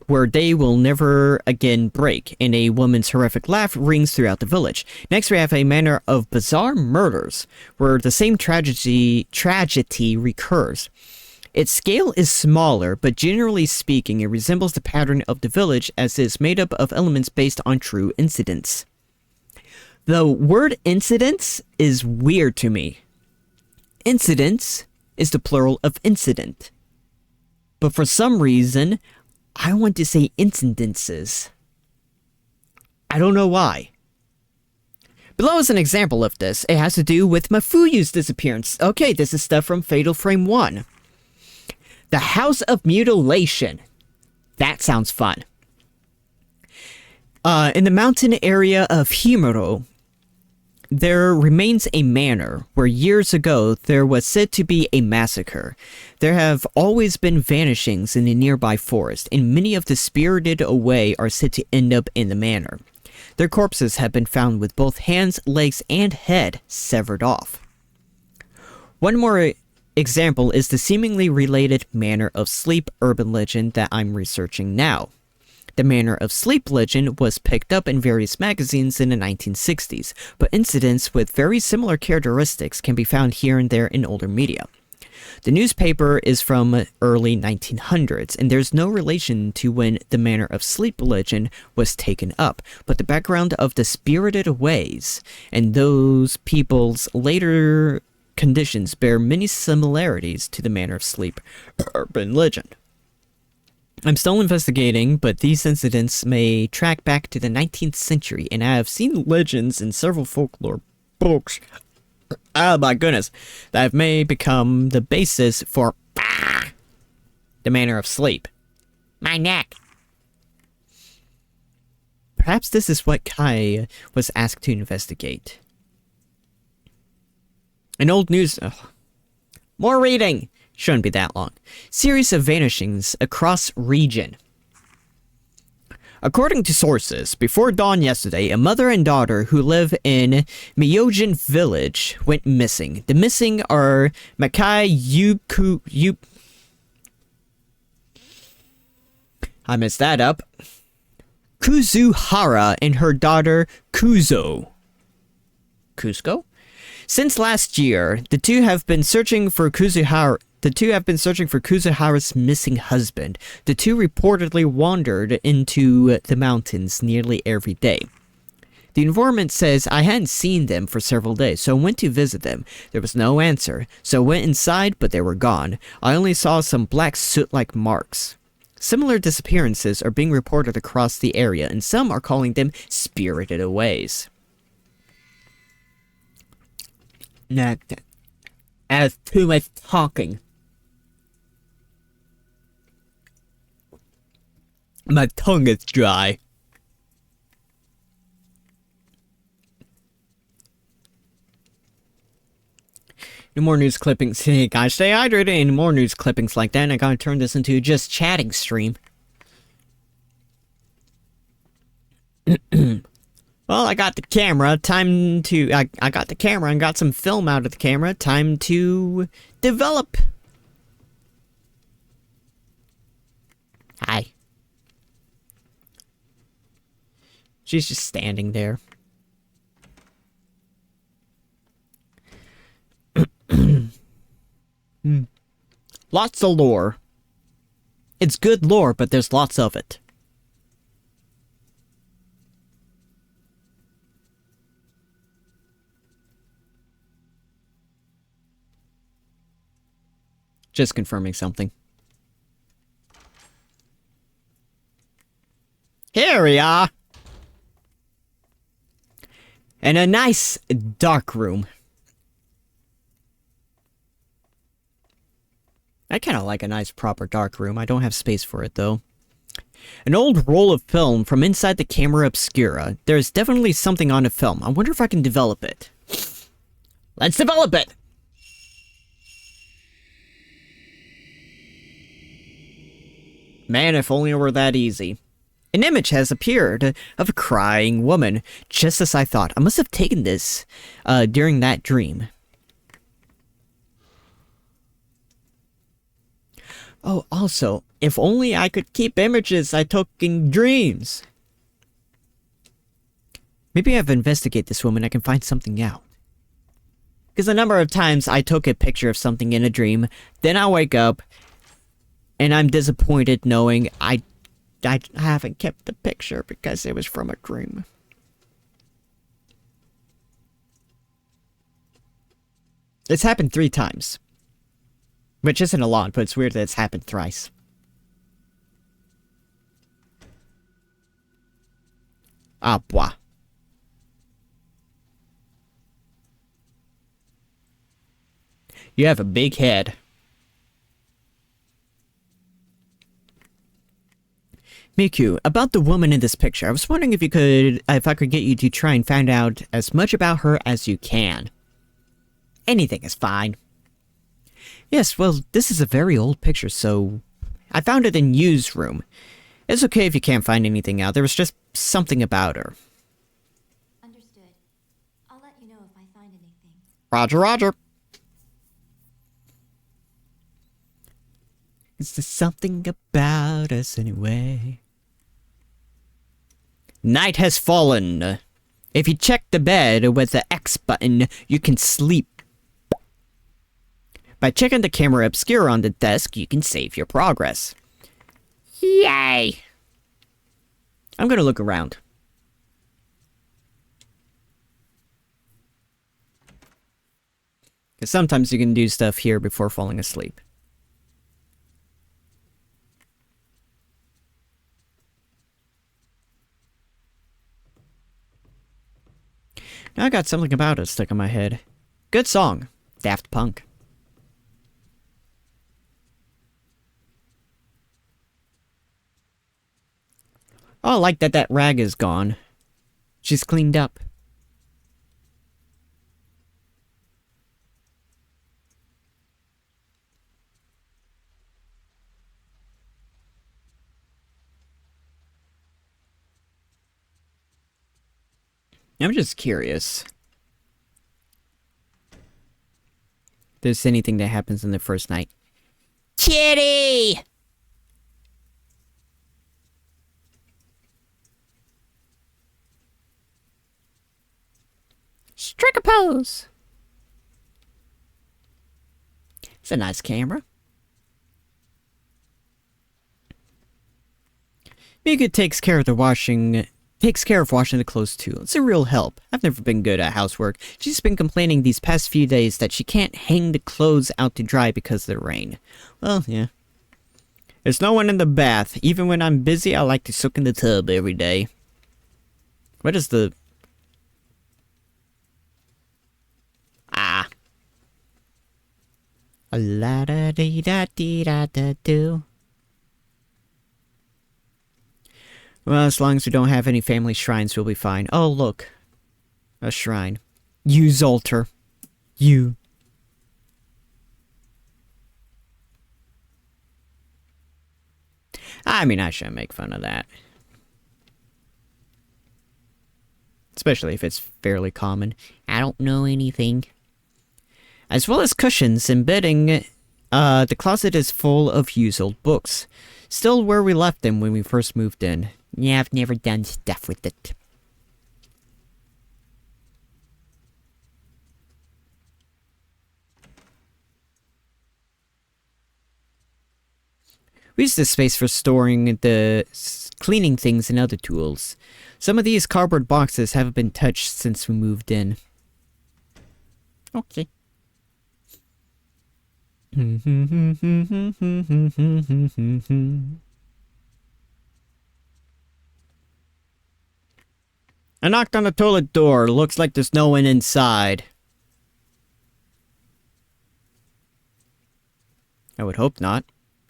Speaker 1: where day will never again break, and a woman's horrific laugh rings throughout the village. Next, we have a manner of bizarre murders, where the same tragedy recurs. Its scale is smaller, but generally speaking, it resembles the pattern of the village, as it is made up of elements based on true incidents. The word incidents is weird to me. Incidents is the plural of incident. But for some reason, I want to say incidences. I don't know why. Below is an example of this. It has to do with Mafuyu's disappearance. Okay, this is stuff from Fatal Frame 1. The House of Mutilation. That sounds fun. In the mountain area of Himuro, there remains a manor where years ago there was said to be a massacre. There have always been vanishings in the nearby forest, and many of the spirited away are said to end up in the manor. Their corpses have been found with both hands, legs, and head severed off. One more example is the seemingly related Manor of Sleep urban legend that I'm researching now. The Manor of Sleep legend was picked up in various magazines in the 1960s, but incidents with very similar characteristics can be found here and there in older media. The newspaper is from early 1900s, and there's no relation to when the Manor of Sleep legend was taken up, but the background of the spirited aways and those people's later conditions bear many similarities to the Manor of Sleep urban legend. I'm still investigating, but these incidents may track back to the 19th century, and I have seen legends in several folklore books, oh my goodness, that may become the basis for the Manor of Sleep. My neck! Perhaps this is what Kai was asked to investigate. An old news... More reading! Shouldn't be that long. Series of vanishings across region. According to sources, before dawn yesterday, a mother and daughter who live in Myojin village went missing. The missing are Makai I messed that up. Kuzuhara and her daughter Kuzo. Cusco? Since last year, the two have been searching for Kuzuhara's missing husband. The two reportedly wandered into the mountains nearly every day. The informant says, I hadn't seen them for several days, so I went to visit them. There was no answer, so I went inside, but they were gone. I only saw some black soot-like marks. Similar disappearances are being reported across the area, and some are calling them spirited aways. As too much talking. My tongue is dry. No more news clippings. Hey guys, stay hydrated. Any more news clippings like that, and I gotta turn this into just chatting stream. Well, I got the camera. Time to... I got the camera and got some film out of the camera. Time to develop. Hi. She's just standing there. Lots of lore. It's good lore, but there's lots of it. Just confirming something. Here we are! And a nice dark room. I kind of like a nice proper dark room. I don't have space for it though. An old roll of film from inside the camera obscura. There's definitely something on the film. I wonder if I can develop it. Let's develop it! Man, if only it were that easy. An image has appeared of a crying woman, just as I thought. I must have taken this during that dream. Oh, also, if only I could keep images I took in dreams. Maybe if I investigate this woman, I can find something out. Because a number of times I took a picture of something in a dream, then I wake up, and I'm disappointed knowing I haven't kept the picture because it was from a dream. It's happened 3 times. Which isn't a lot, but it's weird that it's happened thrice. Ah, boah. You have a big head. Miku, about the woman in this picture, I was wondering if I could get you to try and find out as much about her as you can. Anything is fine. Yes, well, this is a very old picture, so I found it in Yu's room. It's okay if you can't find anything out. There was just something about her.
Speaker 2: Understood. I'll let you know if I find anything.
Speaker 1: Roger, roger. Is there something about us anyway? Night has fallen. If you check the bed with the X button, you can sleep. By checking the camera obscure on the desk, you can save your progress. Yay! I'm gonna look around. Because sometimes you can do stuff here before falling asleep. Now I got something about it stuck in my head. Good song. Daft Punk. Oh, I like that rag is gone. She's cleaned up. I'm just curious. If there's anything that happens in the first night. Kitty! Strike a pose! It's a nice camera. Mika takes care of washing the clothes too. It's a real help. I've never been good at housework. She's been complaining these past few days that she can't hang the clothes out to dry because of the rain. Well, yeah. There's no one in the bath. Even when I'm busy, I like to soak in the tub every day. What is the... Ah. A la da dee da dee da da do. Well, as long as we don't have any family shrines, we'll be fine. Oh, look. A shrine. Yu's altar. You. I mean, I shouldn't make fun of that. Especially if it's fairly common. I don't know anything. As well as cushions and bedding, the closet is full of Yu's old books. Still where we left them when we first moved in. Yeah, I've never done stuff with it. We use this space for storing the cleaning things and other tools. Some of these cardboard boxes haven't been touched since we moved in. Okay. I knocked on the toilet door. Looks like there's no one inside. I would hope not.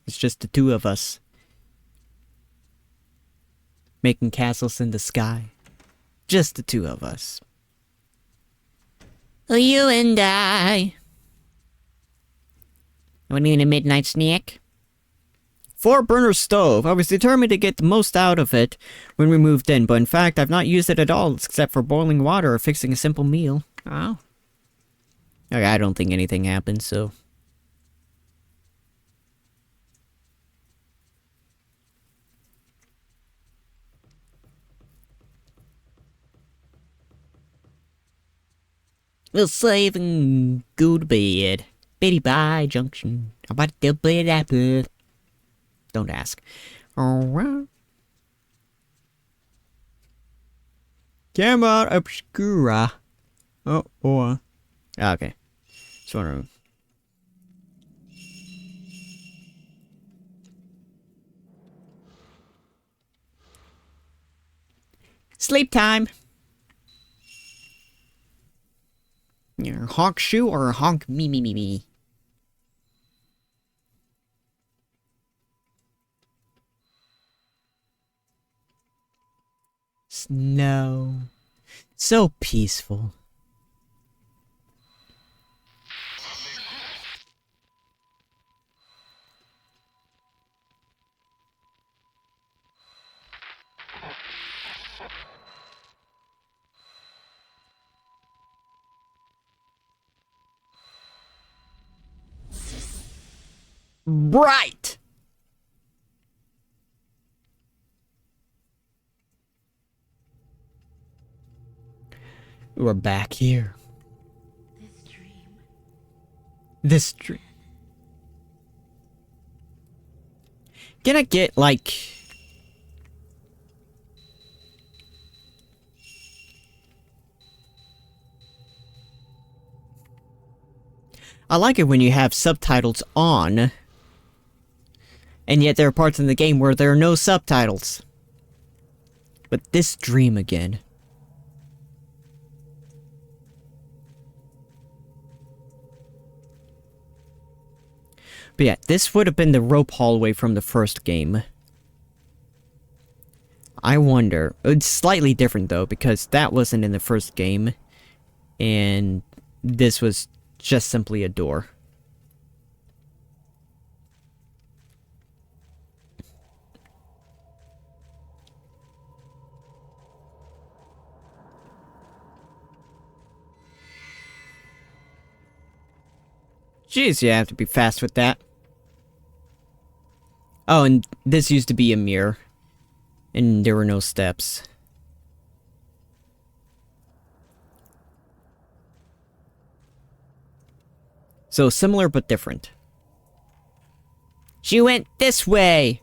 Speaker 1: It's just the two of us. Making castles in the sky. Just the two of us. You and I. Want to eat a midnight snack? 4-burner stove. I was determined to get the most out of it when we moved in, but in fact, I've not used it at all except for boiling water or fixing a simple meal. Oh. Okay, I don't think anything happened, so... We'll save and go to bed. Betty bye, Junction. I'm about to bed apple. Don't ask. Alright. Camera obscura. Oh, boy. Okay. Just wondering. Sleep time. You're honk shoe or honk me me me me. Snow. So peaceful. Bright! We're back here. This dream. Can I get, like... I like it when you have subtitles on, and yet there are parts in the game where there are no subtitles. But this dream again. But yeah, this would have been the rope hallway from the first game. I wonder. It's slightly different though, because that wasn't in the first game. And this was just simply a door. Jeez, you have to be fast with that. Oh, and this used to be a mirror. And there were no steps. So similar but different. She went this way!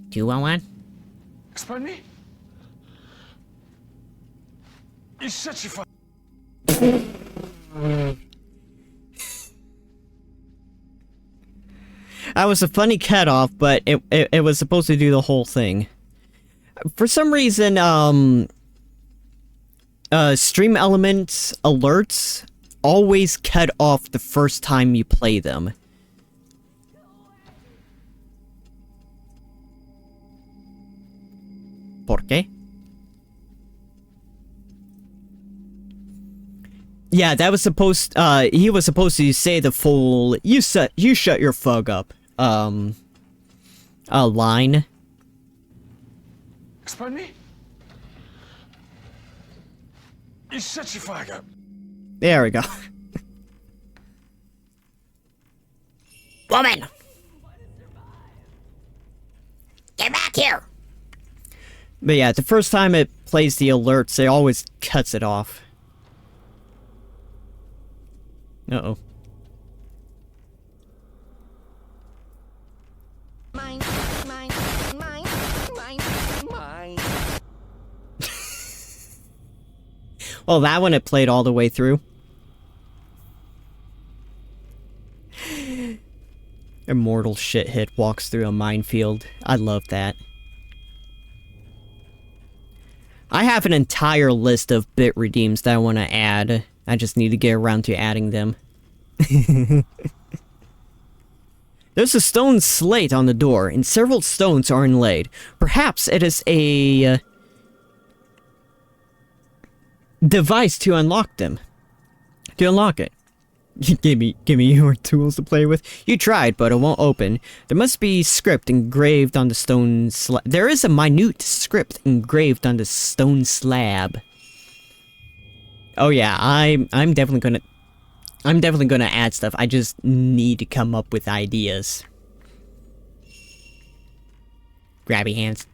Speaker 1: Do you want one?
Speaker 4: Pardon me? You shut your fuck.
Speaker 1: That was a funny cutoff, but it was supposed to do the whole thing. For some reason, stream elements alerts always cut off the first time you play them. ¿Por qué? Yeah, that was supposed, he was supposed to say the full, you shut your fuck up, line.
Speaker 4: Pardon me? You shut your fuck up.
Speaker 1: There we go.
Speaker 6: Woman! Get back here!
Speaker 1: But yeah, the first time it plays the alerts, it always cuts it off. Uh-oh.
Speaker 6: Mine.
Speaker 1: Well, that one it played all the way through. Immortal shithead walks through a minefield. I love that. I have an entire list of bit redeems that I want to add. I just need to get around to adding them. There's a stone slate on the door, and several stones are inlaid. Perhaps it is a device to unlock them. To unlock it. give me your tools to play with. You tried, but it won't open. There must be script engraved on the stone slab. There is a minute script engraved on the stone slab. Oh yeah, I'm definitely gonna add stuff. I just need to come up with ideas. Grabby hands.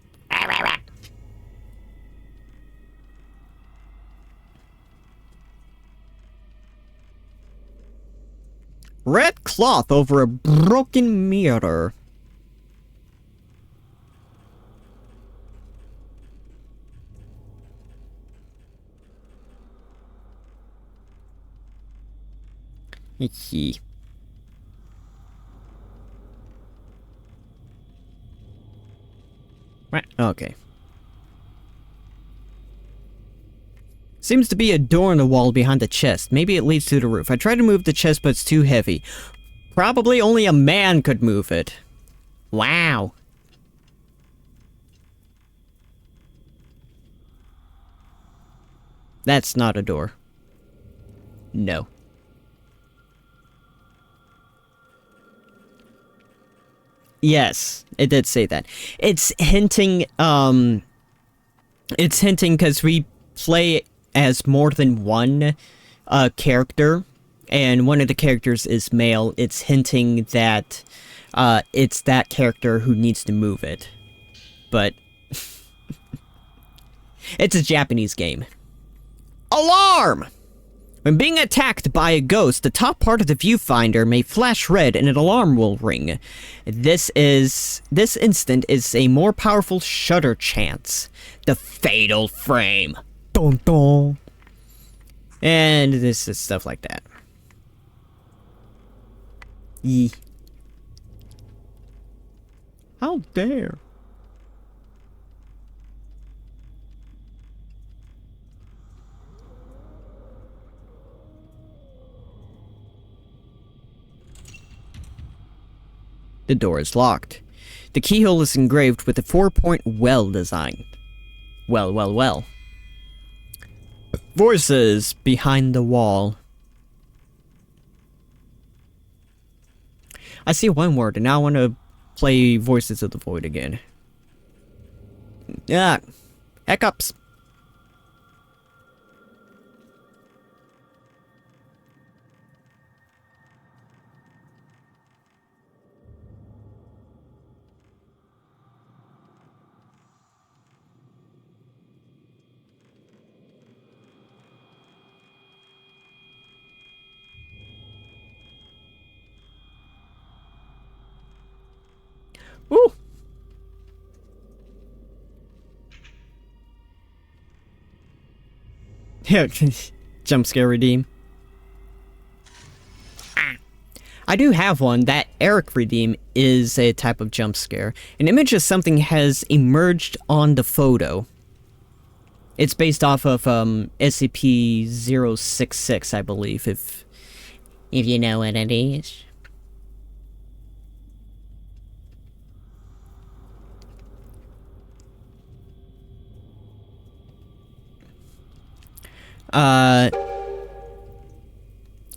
Speaker 1: Red cloth over a broken mirror. Hee. Right, okay. Seems to be a door in the wall behind the chest. Maybe it leads to the roof. I tried to move the chest, but it's too heavy. Probably only a man could move it. Wow. That's not a door. No. Yes, it did say that. It's hinting because we play as more than one character, and one of the characters is male. It's hinting that it's that character who needs to move it. But it's a Japanese game. Alarm! When being attacked by a ghost, the top part of the viewfinder may flash red and an alarm will ring. This instant is a more powerful shutter chance. The fatal frame. Dun dun. And this is stuff like that. Yee. How dare. The door is locked. The keyhole is engraved with a 4-point well design. Well, well, well. Voices behind the wall. I see one word, and now I want to play Voices of the Void again. Yeah, hiccups. Woo! Yeah, jump scare redeem. I do have one. That Eric redeem is a type of jump scare. An image of something has emerged on the photo. It's based off of SCP-066, I believe, if you know what it is.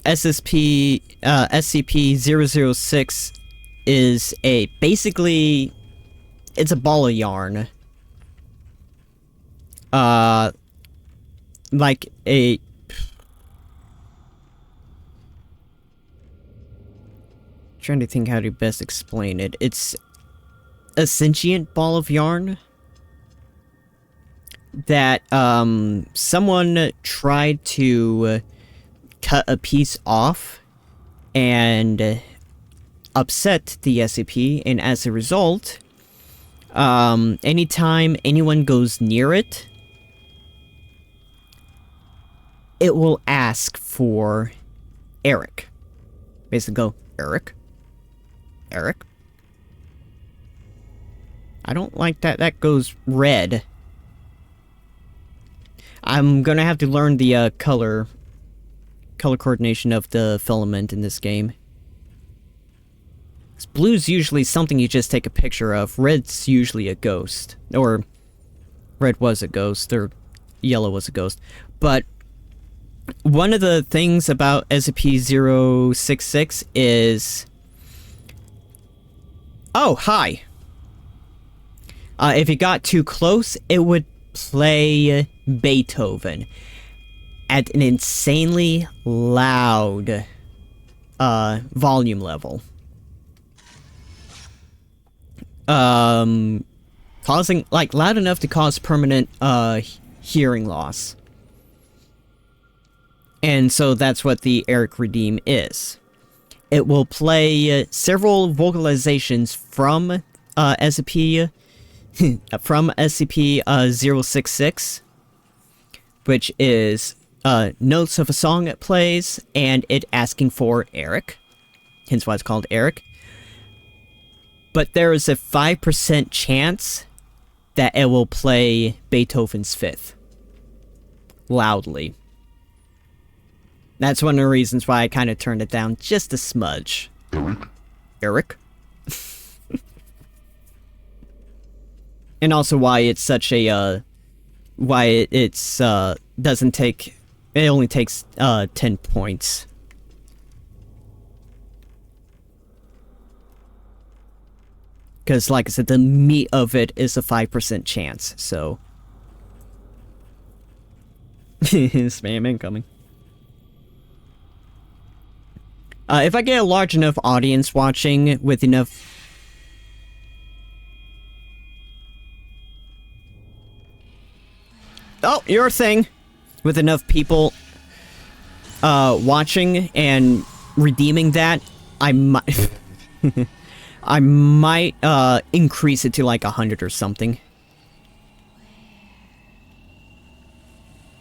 Speaker 1: SCP-006 is basically, it's a ball of yarn. Like a... Trying to think how to best explain it. It's a sentient ball of yarn that someone tried to cut a piece off and upset the SCP, and as a result, anytime anyone goes near it, it will ask for Eric. Basically go, Eric? Eric? I don't like that. That goes red. I'm gonna have to learn the color coordination of the filament in this game. 'Cause blue's usually something you just take a picture of. Red's usually a ghost. Or red was a ghost, or yellow was a ghost. But one of the things about SCP-066 is... Oh, hi! If it got too close, it would play Beethoven at an insanely loud volume level. Causing, like, loud enough to cause permanent hearing loss. And so that's what the Eric Redeem is. it will play several vocalizations from SCP from SCP-066, which is notes of a song it plays, and it asking for Eric, hence why it's called Eric. But there is a 5% chance that it will play Beethoven's Fifth loudly. That's one of the reasons why I kind of turned it down just a smudge. Eric? And also why it's such a, why it's, doesn't take, it only takes, 10 points. Because, like I said, the meat of it is a 5% chance, so... Spam incoming. If I get a large enough audience watching with enough... Oh, your thing! With enough people watching and redeeming that, I might... I might increase it to like 100 or something.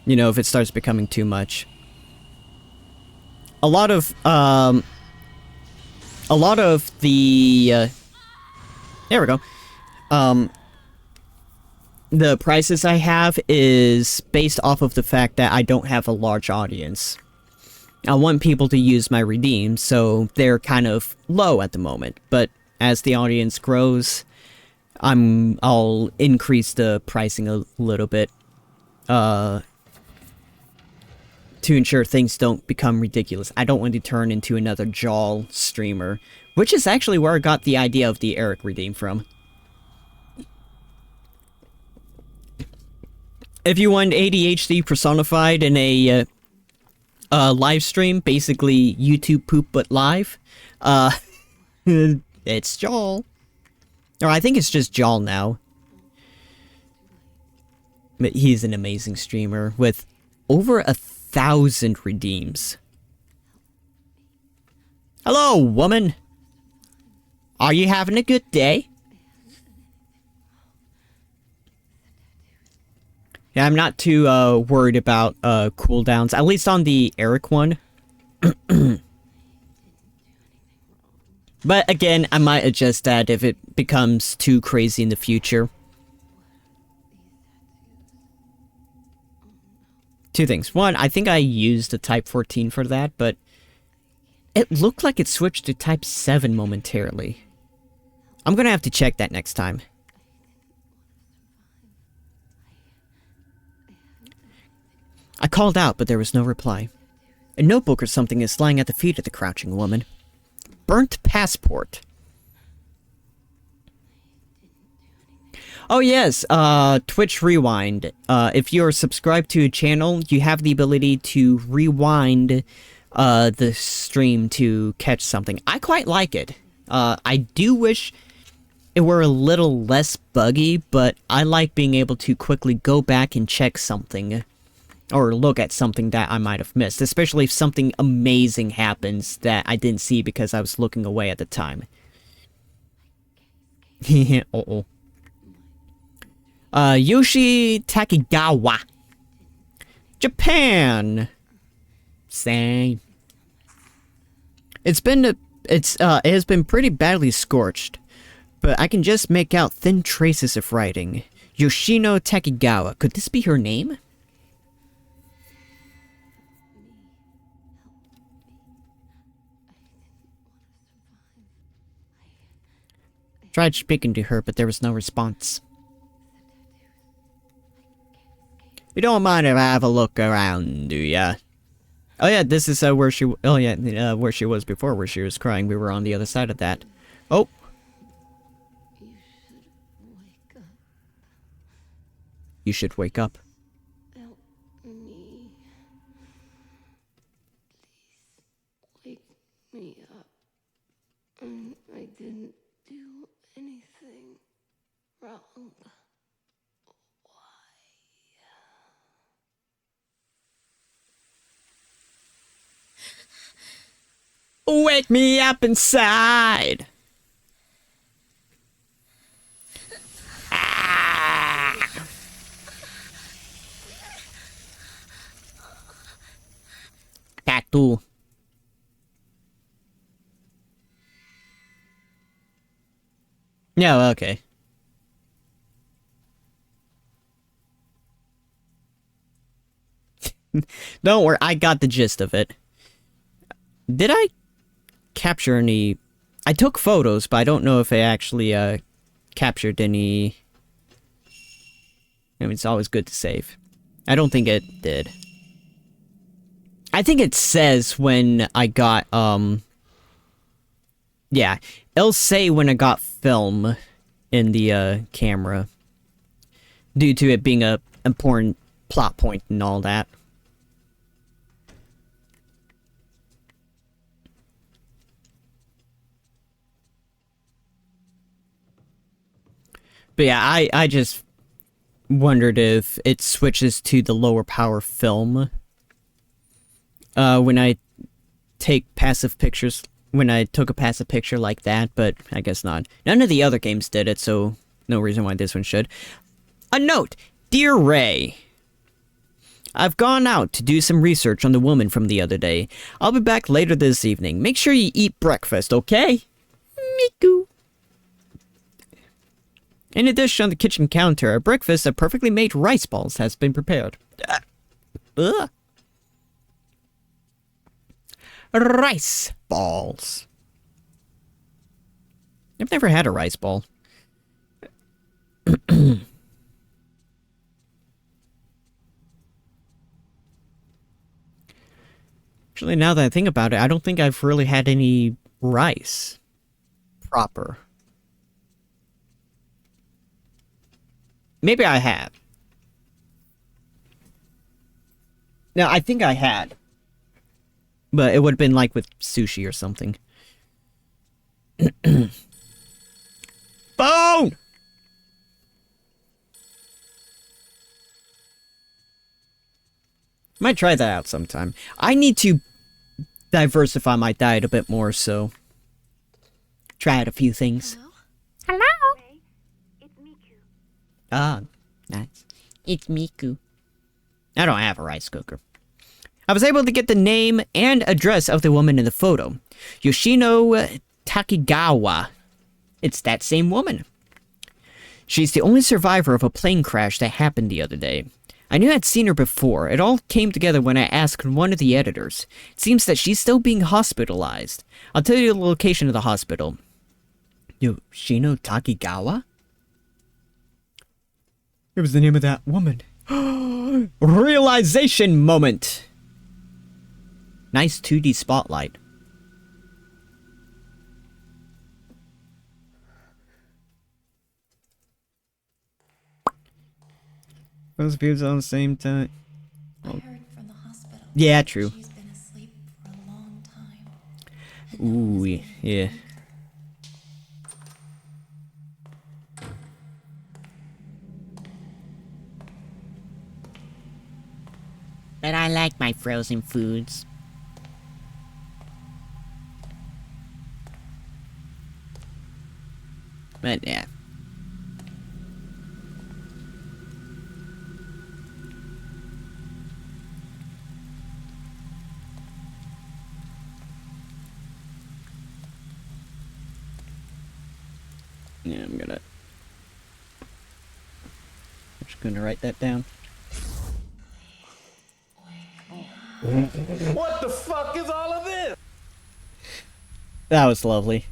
Speaker 1: You know, if it starts becoming too much. A lot of the, there we go. The prices I have is based off of the fact that I don't have a large audience. I want people to use my redeem, so they're kind of low at the moment. But as the audience grows, I'll increase the pricing a little bit. To ensure things don't become ridiculous. I don't want to turn into another Jawl streamer, which is actually where I got the idea of the Eric redeem from. If you want ADHD personified in a live stream, basically YouTube poop but live, it's Jawl. Or I think it's just Jawl now. But he's an amazing streamer with over 1,000 redeems. Hello, woman. Are you having a good day? Yeah, I'm not too worried about cooldowns, at least on the Eric one. But again, I might adjust that if it becomes too crazy in the future. Two things. One, I think I used a Type 14 for that, but it looked like it switched to Type 7 momentarily. I'm gonna have to check that next time. I called out, but there was no reply. A notebook or something is lying at the feet of the crouching woman. Burnt passport. Oh yes, Twitch Rewind. If you're subscribed to a channel, you have the ability to rewind the stream to catch something. I quite like it. I do wish it were a little less buggy, but I like being able to quickly go back and check something. Or look at something that I might have missed, especially if something amazing happens that I didn't see because I was looking away at the time. Uh-oh. Yoshi Takigawa. Japan. Same. It has been pretty badly scorched, but I can just make out thin traces of writing. Yoshino Takigawa. Could this be her name? Tried speaking to her, but there was no response. You don't mind if I have a look around, do ya? Oh yeah, this is where she... Oh yeah, where she was before, where she was crying. We were on the other side of that. Oh! You should wake up.
Speaker 2: Help me. Please wake me up. I didn't do anything wrong.
Speaker 1: Wake me up inside. Ah. Tattoo. Yeah, okay. Don't worry, I got the gist of it. Did I capture any... I took photos, but I don't know if I actually, captured any... I mean, it's always good to save. I don't think it did. I think it says when I got, yeah, it'll say when I got film in the, camera. Due to it being a important plot point and all that. But yeah, I just wondered if it switches to the lower power film. When I take passive pictures, when I took a passive picture like that, but I guess not. None of the other games did it, so no reason why this one should. A note! Dear Ray, I've gone out to do some research on the woman from the other day. I'll be back later this evening. Make sure you eat breakfast, okay? Miku. In addition, on the kitchen counter, a breakfast of perfectly made rice balls has been prepared. Ugh. Rice balls. I've never had a rice ball. Actually, now that I think about it, I don't think I've really had any rice. Proper. Maybe I have. No, I think I had. But it would have been like with sushi or something. Phone! Might try that out sometime. I need to diversify my diet a bit more, so... Try out a few things.
Speaker 6: Hello?
Speaker 2: Ray, it's Miku.
Speaker 1: Ah, nice. It's Miku. I don't have a rice cooker. I was able to get the name and address of the woman in the photo. Yoshino Takigawa. It's that same woman. She's the only survivor of a plane crash that happened the other day. I knew I'd seen her before. It all came together when I asked one of the editors. It seems that she's still being hospitalized. I'll tell you the location of the hospital. Yoshino Takigawa? It was the name of that woman. Realization moment! Nice 2D spotlight. Those views on the same time.
Speaker 3: I heard from the hospital.
Speaker 1: Yeah, true.
Speaker 3: She's been asleep for a long time.
Speaker 1: Ooh, yeah. But I like my frozen foods. But yeah. Yeah, I'm just gonna write that down.
Speaker 4: What the fuck is all of this?
Speaker 1: That was lovely.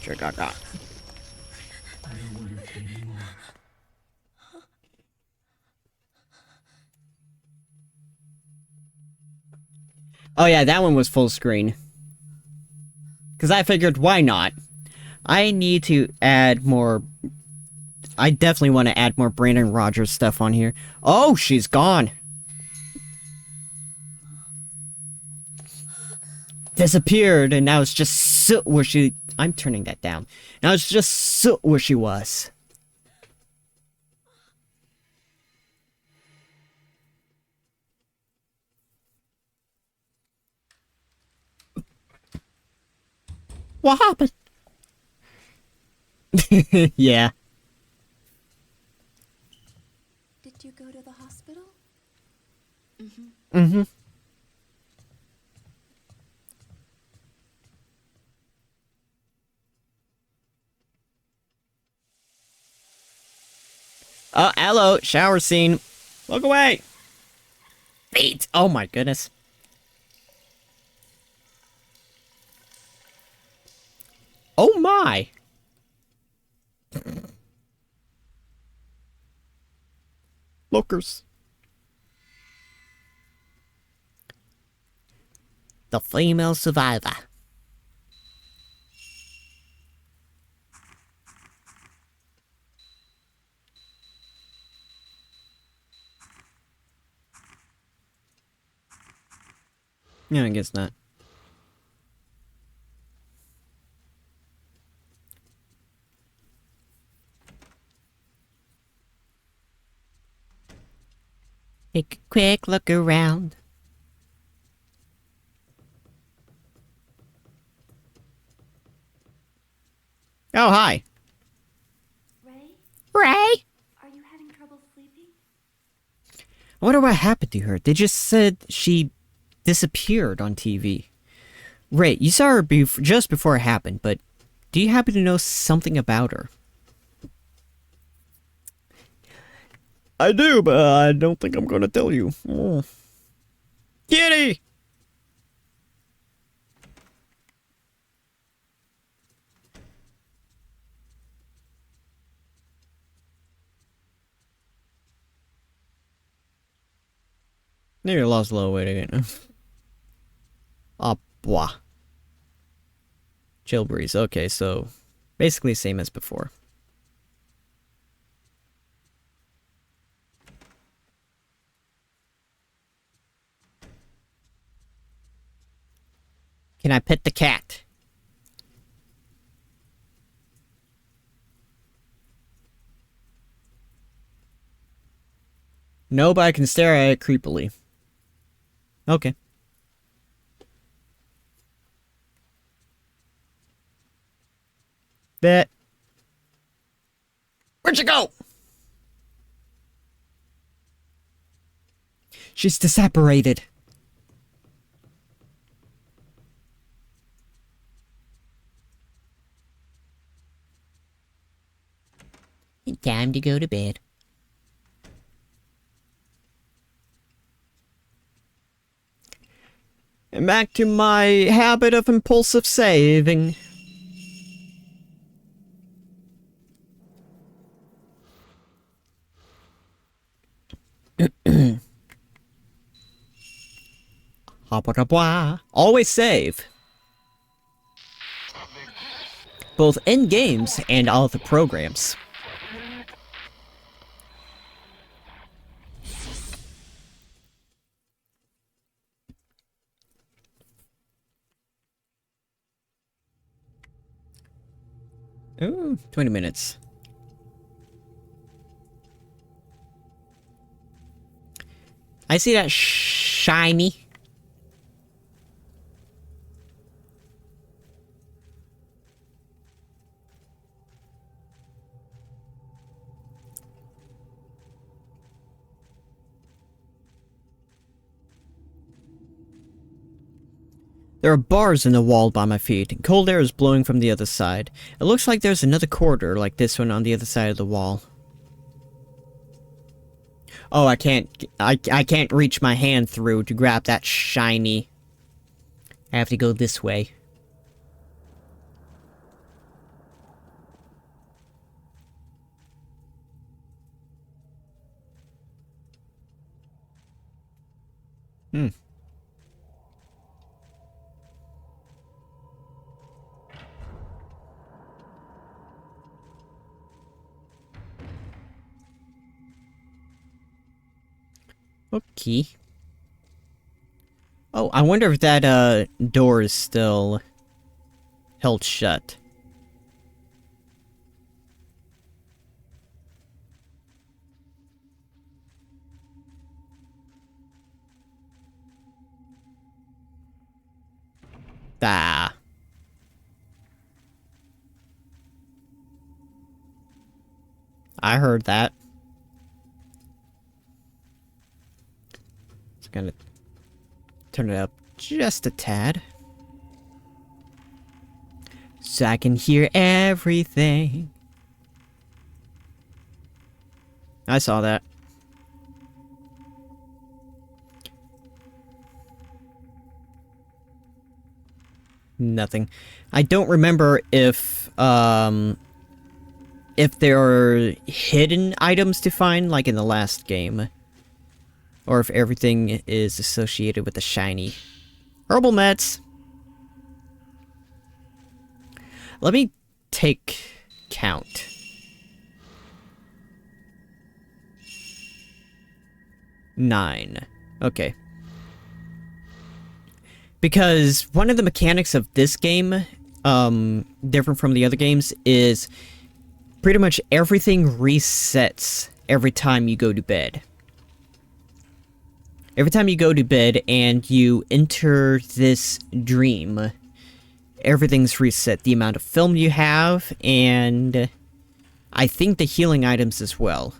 Speaker 1: Sure, got. Oh yeah, that one was full screen. Because I figured, why not? I need to add more... I definitely want to add more Brandon Rogers stuff on here. Oh, she's gone. Disappeared, and now it's just soot where she... I'm turning that down. Now it's just soot where she was. What happened? Yeah.
Speaker 2: Did you go to the hospital?
Speaker 1: Mm-hmm. Oh, hello, shower scene. Look away. Feet. Oh my goodness. Oh my. Lookers. The female survivor. Yeah, I guess not. Take a quick look around. Oh, hi.
Speaker 2: Ray,
Speaker 1: Ray!
Speaker 2: are you having trouble sleeping?
Speaker 1: I wonder what happened to her. They just said she disappeared on TV. Ray, you saw her just before it happened, but do you happen to know something about her? I do, but I don't think I'm gonna tell you. Oh. Kitty! Maybe I lost a little weight again. Ah, boah. Chill breeze. Okay, so basically same as before. Can I pet the cat? No, but I can stare at it creepily. Okay. Bet. Where'd you go? She's disapparated. Time to go to bed. And back to my habit of impulsive saving. Always save. Both in games and all of the programs. Ooh, 20 minutes. I see that shiny. There are bars in the wall by my feet, and cold air is blowing from the other side. It looks like there's another corridor like this one on the other side of the wall. Oh, I can't reach my hand through to grab that shiny. I have to go this way. Hmm. Okay. Oh, I wonder if that, door is still held shut. Ah. I heard that. Just gonna turn it up just a tad. So I can hear everything. I saw that. Nothing. I don't remember if there are hidden items to find, like in the last game. Or if everything is associated with the shiny. Herbal meds! Let me take count. Nine. Okay. Because one of the mechanics of this game, different from the other games, is pretty much everything resets every time you go to bed. Every time you go to bed and you enter this dream, everything's reset. The amount of film you have, and I think the healing items as well.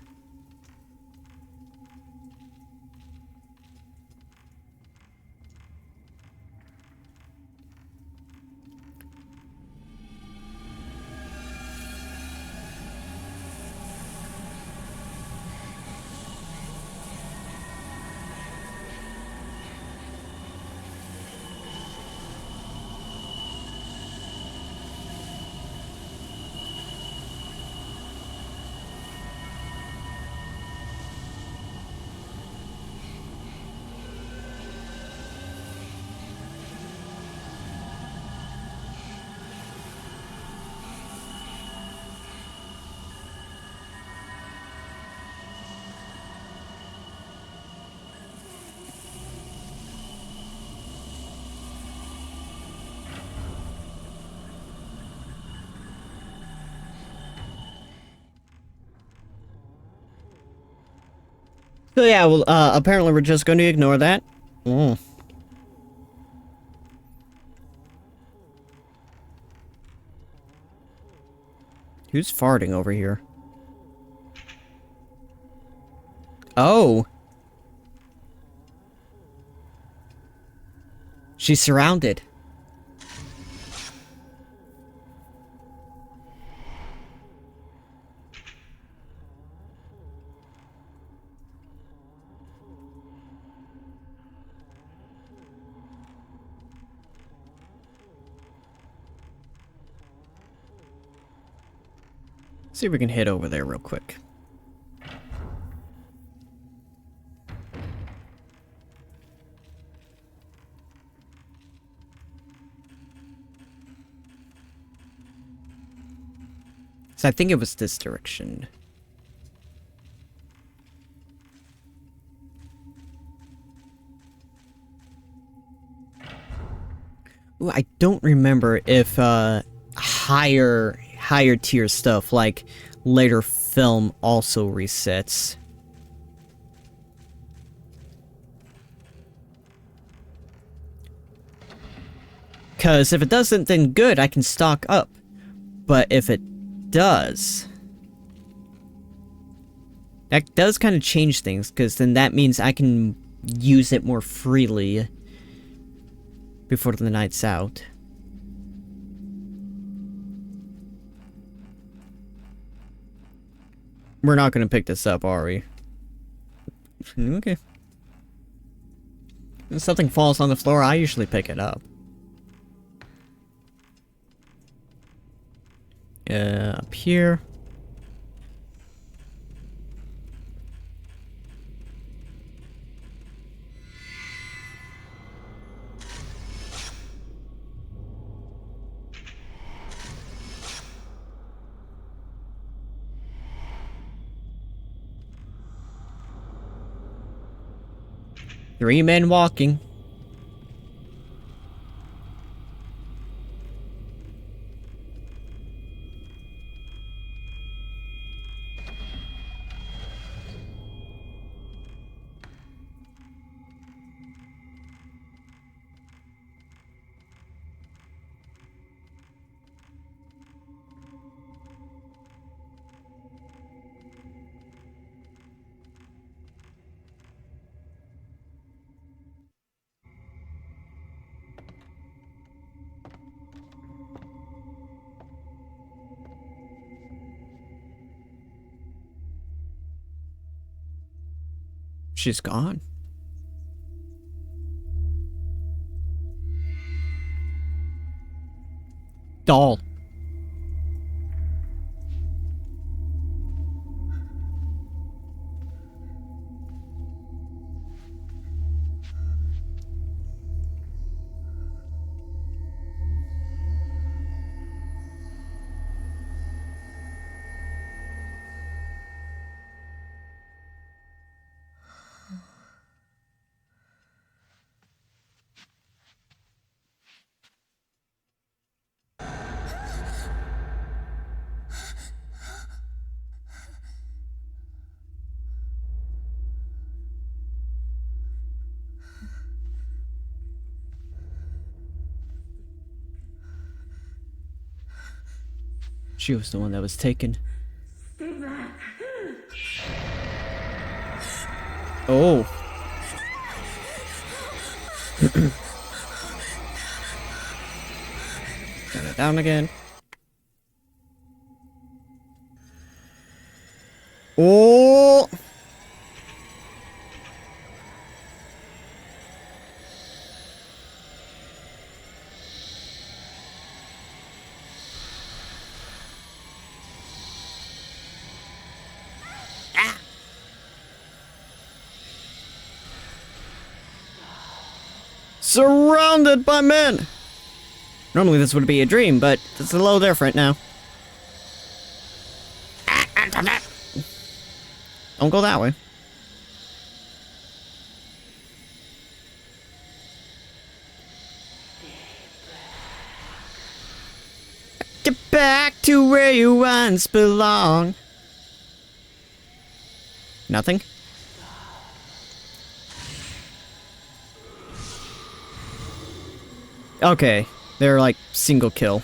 Speaker 1: So yeah, well, apparently we're just going to ignore that. Who's farting over here? Oh! She's surrounded. See if we can head over there real quick. So I think it was this direction. Ooh, I don't remember if higher tier stuff like later film also resets. Cause if it doesn't, then good, I can stock up. But if it does, that does kind of change things, because then that means I can use it more freely before the night's out. We're not going to pick this up, are we? Okay. If something falls on the floor, I usually pick it up. Up here. Three men walking. She's gone. Doll. She was the one that was taken. Oh. Turn it down again. Oh. Surrounded by men! Normally this would be a dream, but it's a little different now. Don't go that way. Get back to where you once belong. Nothing? Okay, they're like single kill.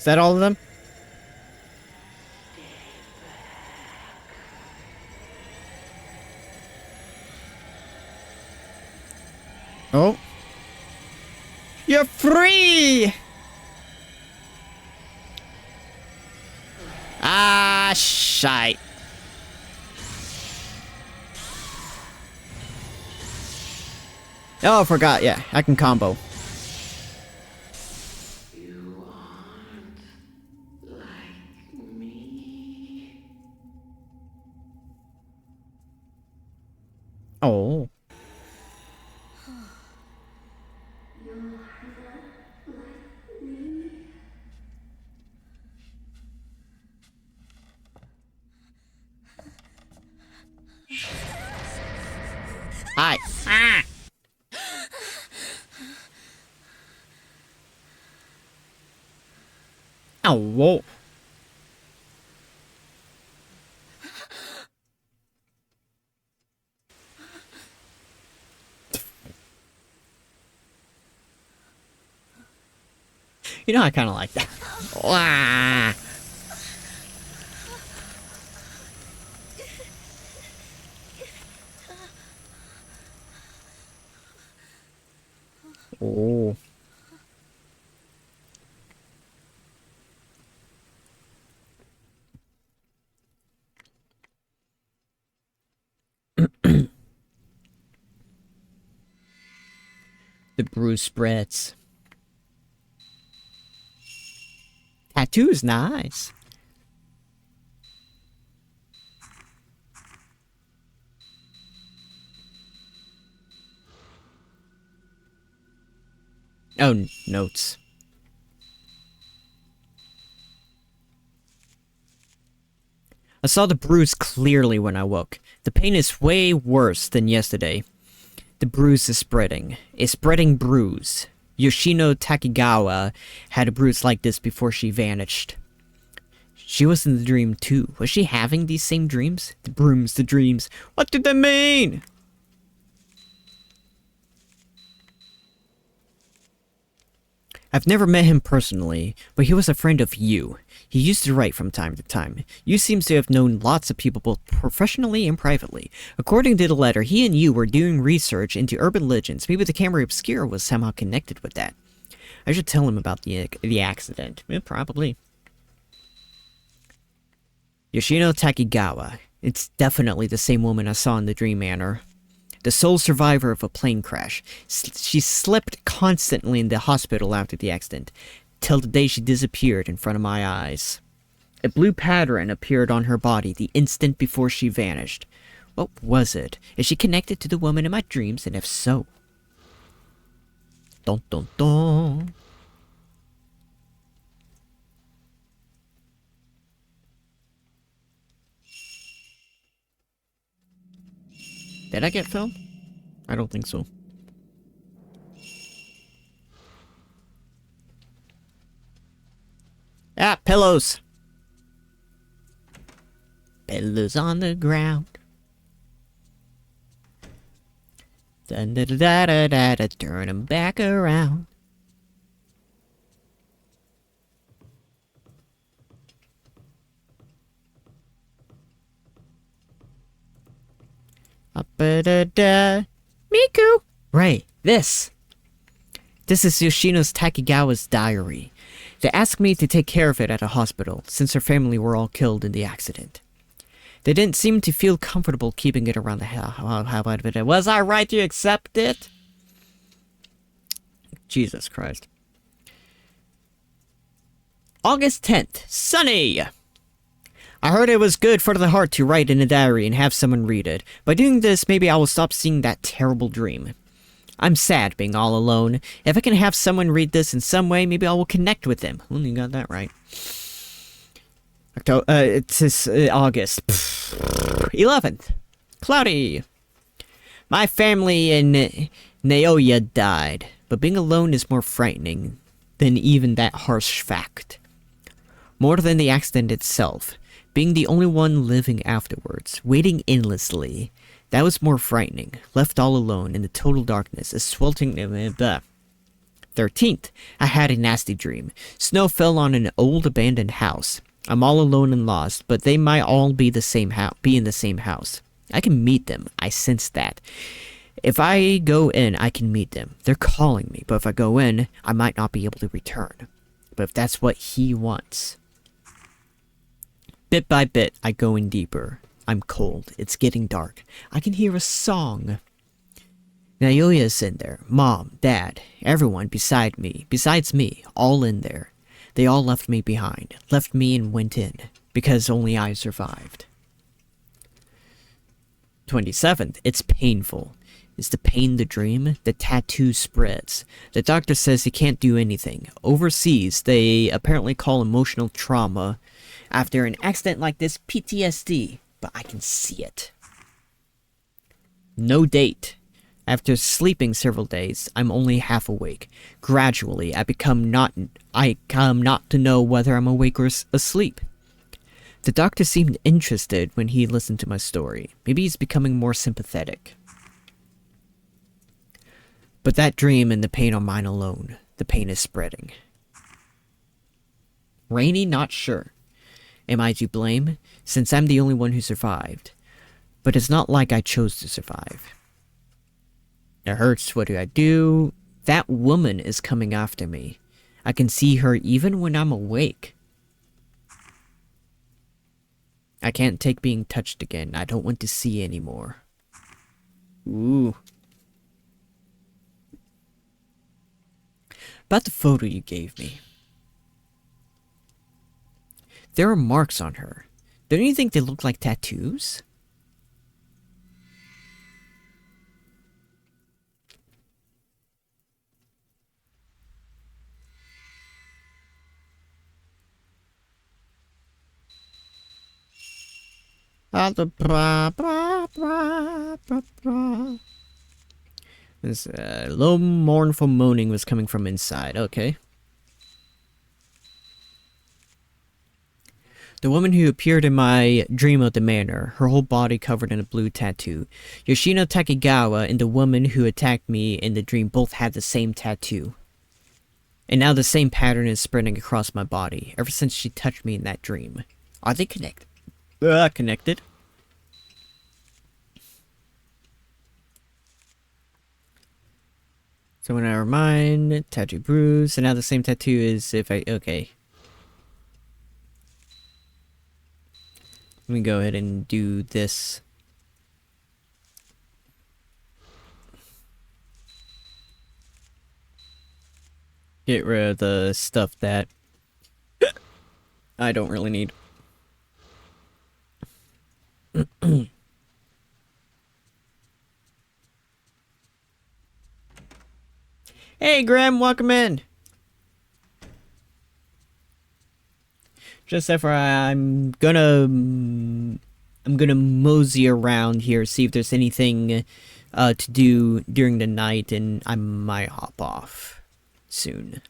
Speaker 1: Is that all of them? Oh. You're free! Ah, shite. Oh, I forgot. Yeah, I can combo. Oh. Hi. Ah. Oh, whoa. You know, I kind of like that. Wah. Oh. The bruise spreads. Tattoo's nice. Oh, notes. I saw the bruise clearly when I woke. The pain is way worse than yesterday. The bruise is spreading. A spreading bruise. Yoshino Takigawa had a bruise like this before she vanished. She was in the dream too. Was she having these same dreams? The brooms, the dreams. What did they mean? I've never met him personally, but he was a friend of you. He used to write from time to time. You seems to have known lots of people both professionally and privately. According to the letter, he and you were doing research into urban legends. Maybe the Camera Obscura was somehow connected with that. I should tell him about the accident. Probably. Yoshino Takigawa. It's definitely the same woman I saw in the Dream Manor. The sole survivor of a plane crash. She slept constantly in the hospital after the accident, till the day she disappeared in front of my eyes. A blue pattern appeared on her body the instant before she vanished. What was it? Is she connected to the woman in my dreams, and if so? Dun dun dun. Did I get film? I don't think so. Ah, pillows! Pillows on the ground. Dun da da da da da da, turn 'em back around. Up-a-da-da. Miku! Right, this. This is Yoshino's Takigawa's diary. They asked me to take care of it at a hospital, since her family were all killed in the accident. They didn't seem to feel comfortable keeping it around the house. How about it? Was I right to accept it? Jesus Christ. August 10th. Sunny! I heard it was good for the heart to write in a diary and have someone read it. By doing this, maybe I will stop seeing that terrible dream. I'm sad being all alone. If I can have someone read this in some way, maybe I will connect with them. Well, you got that right. It's August 11th. Cloudy. My family in Naoya died, but being alone is more frightening than even that harsh fact. More than the accident itself. Being the only one living afterwards, waiting endlessly, that was more frightening. Left all alone in the total darkness, a sweltering... 13th, I had a nasty dream. Snow fell on an old abandoned house. I'm all alone and lost, but they might all be in the same house. I can meet them. I sense that. If I go in, I can meet them. They're calling me, but if I go in, I might not be able to return. But if that's what he wants... Bit by bit, I go in deeper. I'm cold. It's getting dark. I can hear a song. Naoya's in there. Mom, Dad, everyone besides me, all in there. They all left me behind. Left me and went in. Because only I survived. 27th. It's painful. Is the pain the dream? The tattoo spreads. The doctor says he can't do anything. Overseas, they apparently call emotional trauma after an accident like this PTSD, but I can see it. No date. After sleeping several days, I'm only half awake. Gradually, I come not to know whether I'm awake or asleep. The doctor seemed interested when he listened to my story. Maybe he's becoming more sympathetic. But that dream and the pain are mine alone. The pain is spreading. Rainy, not sure. Am I to blame, since I'm the only one who survived? But it's not like I chose to survive. It hurts, what do I do? That woman is coming after me. I can see her even when I'm awake. I can't take being touched again. I don't want to see anymore. Ooh. About the photo you gave me. There are marks on her. Don't you think they look like tattoos? This low mournful moaning was coming from inside. Okay. The woman who appeared in my dream of the manor, her whole body covered in a blue tattoo. Yoshino Takegawa and the woman who attacked me in the dream both had the same tattoo. And now the same pattern is spreading across my body, ever since she touched me in that dream. Are they connected? Connected? So when I remind, tattoo bruise, and now the same tattoo is if I, okay. Let me go ahead and do this. Get rid of the stuff that I don't really need. Hey Graham, welcome in. Just FYI, I'm gonna mosey around here, see if there's anything to do during the night, and I might hop off soon.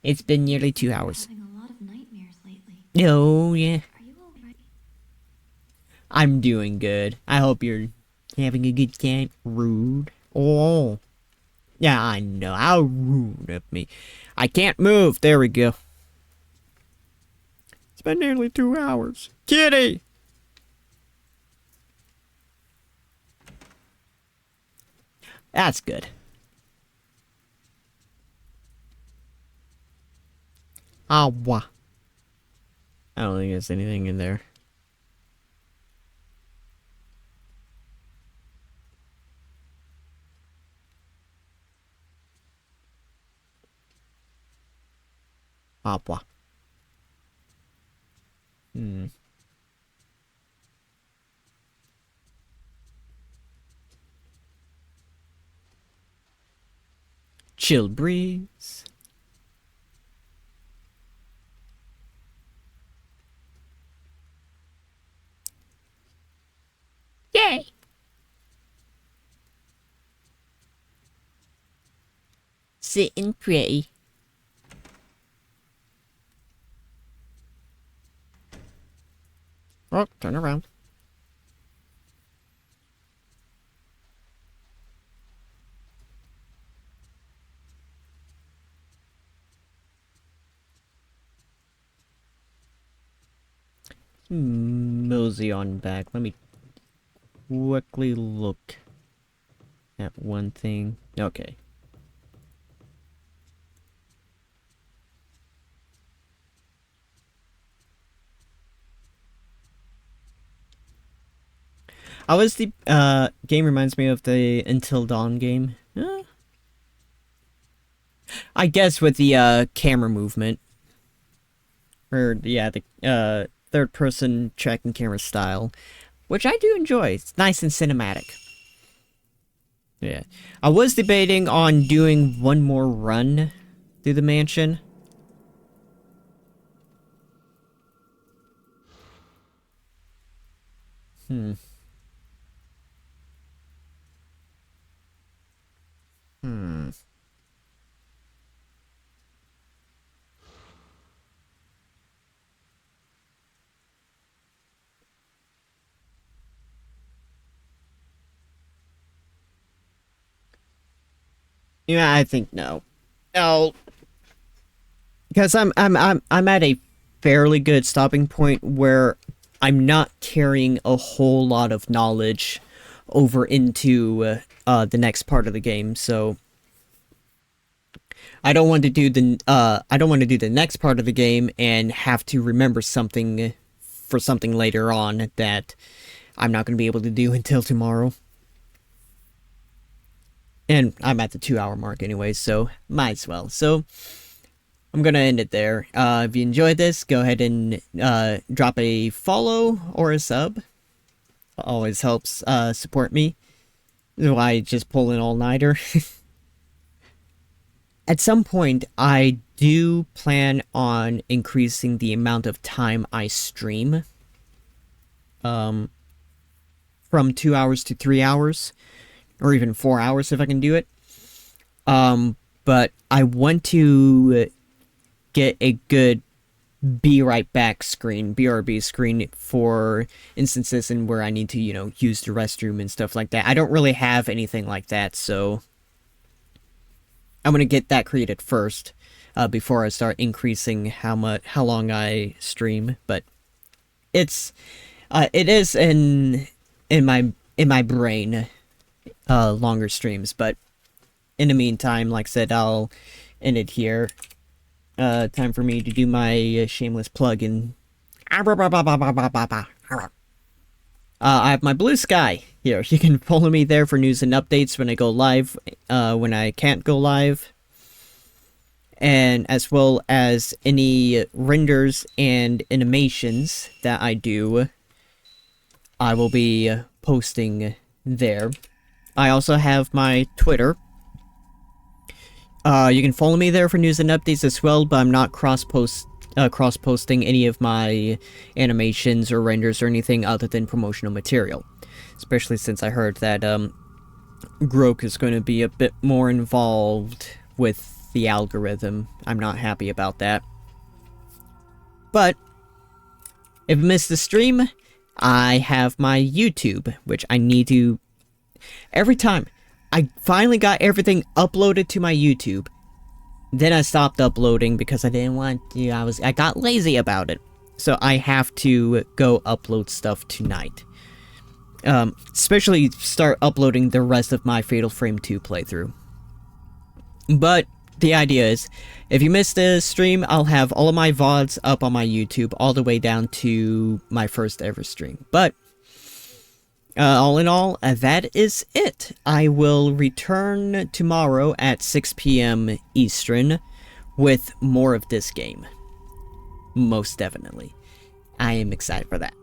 Speaker 1: It's been nearly 2 hours.
Speaker 2: Having a lot of nightmares lately.
Speaker 1: Oh yeah,
Speaker 2: Are you alright?
Speaker 1: I'm doing good. I hope you're having a good time. Rude. Oh, yeah, I know. How rude of me. I can't move. There we go. It's been nearly 2 hours. Kitty! That's good. Ah, wah. I don't think there's anything in there. Ah, wah. Chill breeze. Yay! Sitting pretty. Oh, turn around. Mosey on back. Let me quickly look at one thing. Okay. I was the game reminds me of the Until Dawn game. I guess with the camera movement. Or yeah, the third person tracking camera style, which I do enjoy. It's nice and cinematic. Yeah. I was debating on doing one more run through the mansion. Yeah, I think no. No. Because I'm at a fairly good stopping point where I'm not carrying a whole lot of knowledge over into the next part of the game, so I don't want to do the next part of the game and have to remember something for something later on that I'm not going to be able to do until tomorrow. And I'm at the 2-hour mark anyway, so might as well. So I'm gonna end it there. If you enjoyed this, go ahead and drop a follow or a sub. Always helps support me. Why just pull an all-nighter? At some point, I do plan on increasing the amount of time I stream. from 2 hours to 3 hours, or even 4 hours if I can do it. But I want to get a good be right back screen, BRB screen, for instances in where I need to, use the restroom and stuff like that. I don't really have anything like that, so I'm gonna get that created first, before I start increasing how long I stream. But it is in my brain, longer streams. But in the meantime, like I said, I'll end it here. Time for me to do my shameless plug-in. I have my Bluesky here. You can follow me there for news and updates when I go live, when I can't go live, and as well as any renders and animations that I do, I will be posting there. I also have my Twitter. You can follow me there for news and updates as well, but I'm not cross-posting any of my animations or renders or anything other than promotional material. Especially since I heard that, Grok is going to be a bit more involved with the algorithm. I'm not happy about that. But, if you missed the stream, I have my YouTube, which I need to... Every time I finally got everything uploaded to my YouTube, then I stopped uploading because I didn't want to. I got lazy about it. So I have to go upload stuff tonight. Especially start uploading the rest of my Fatal Frame 2 playthrough. But the idea is, if you missed the stream, I'll have all of my VODs up on my YouTube all the way down to my first ever stream. But all in all, that is it. I will return tomorrow at 6 p.m. Eastern with more of this game. Most definitely. I am excited for that.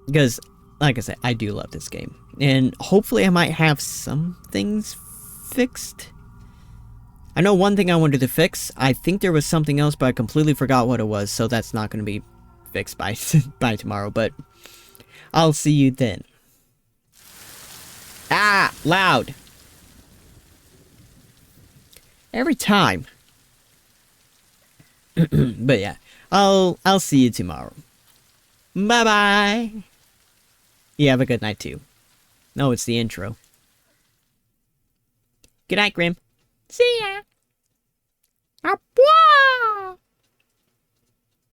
Speaker 1: Because, like I said, I do love this game. And hopefully I might have some things fixed. I know one thing I wanted to fix. I think there was something else, but I completely forgot what it was. So that's not going to be fixed by, by tomorrow. But I'll see you then. Ah, loud. Every time. But yeah, I'll see you tomorrow. Bye-bye. You have a good night too. No, it's the intro. Good night, Grim. See ya.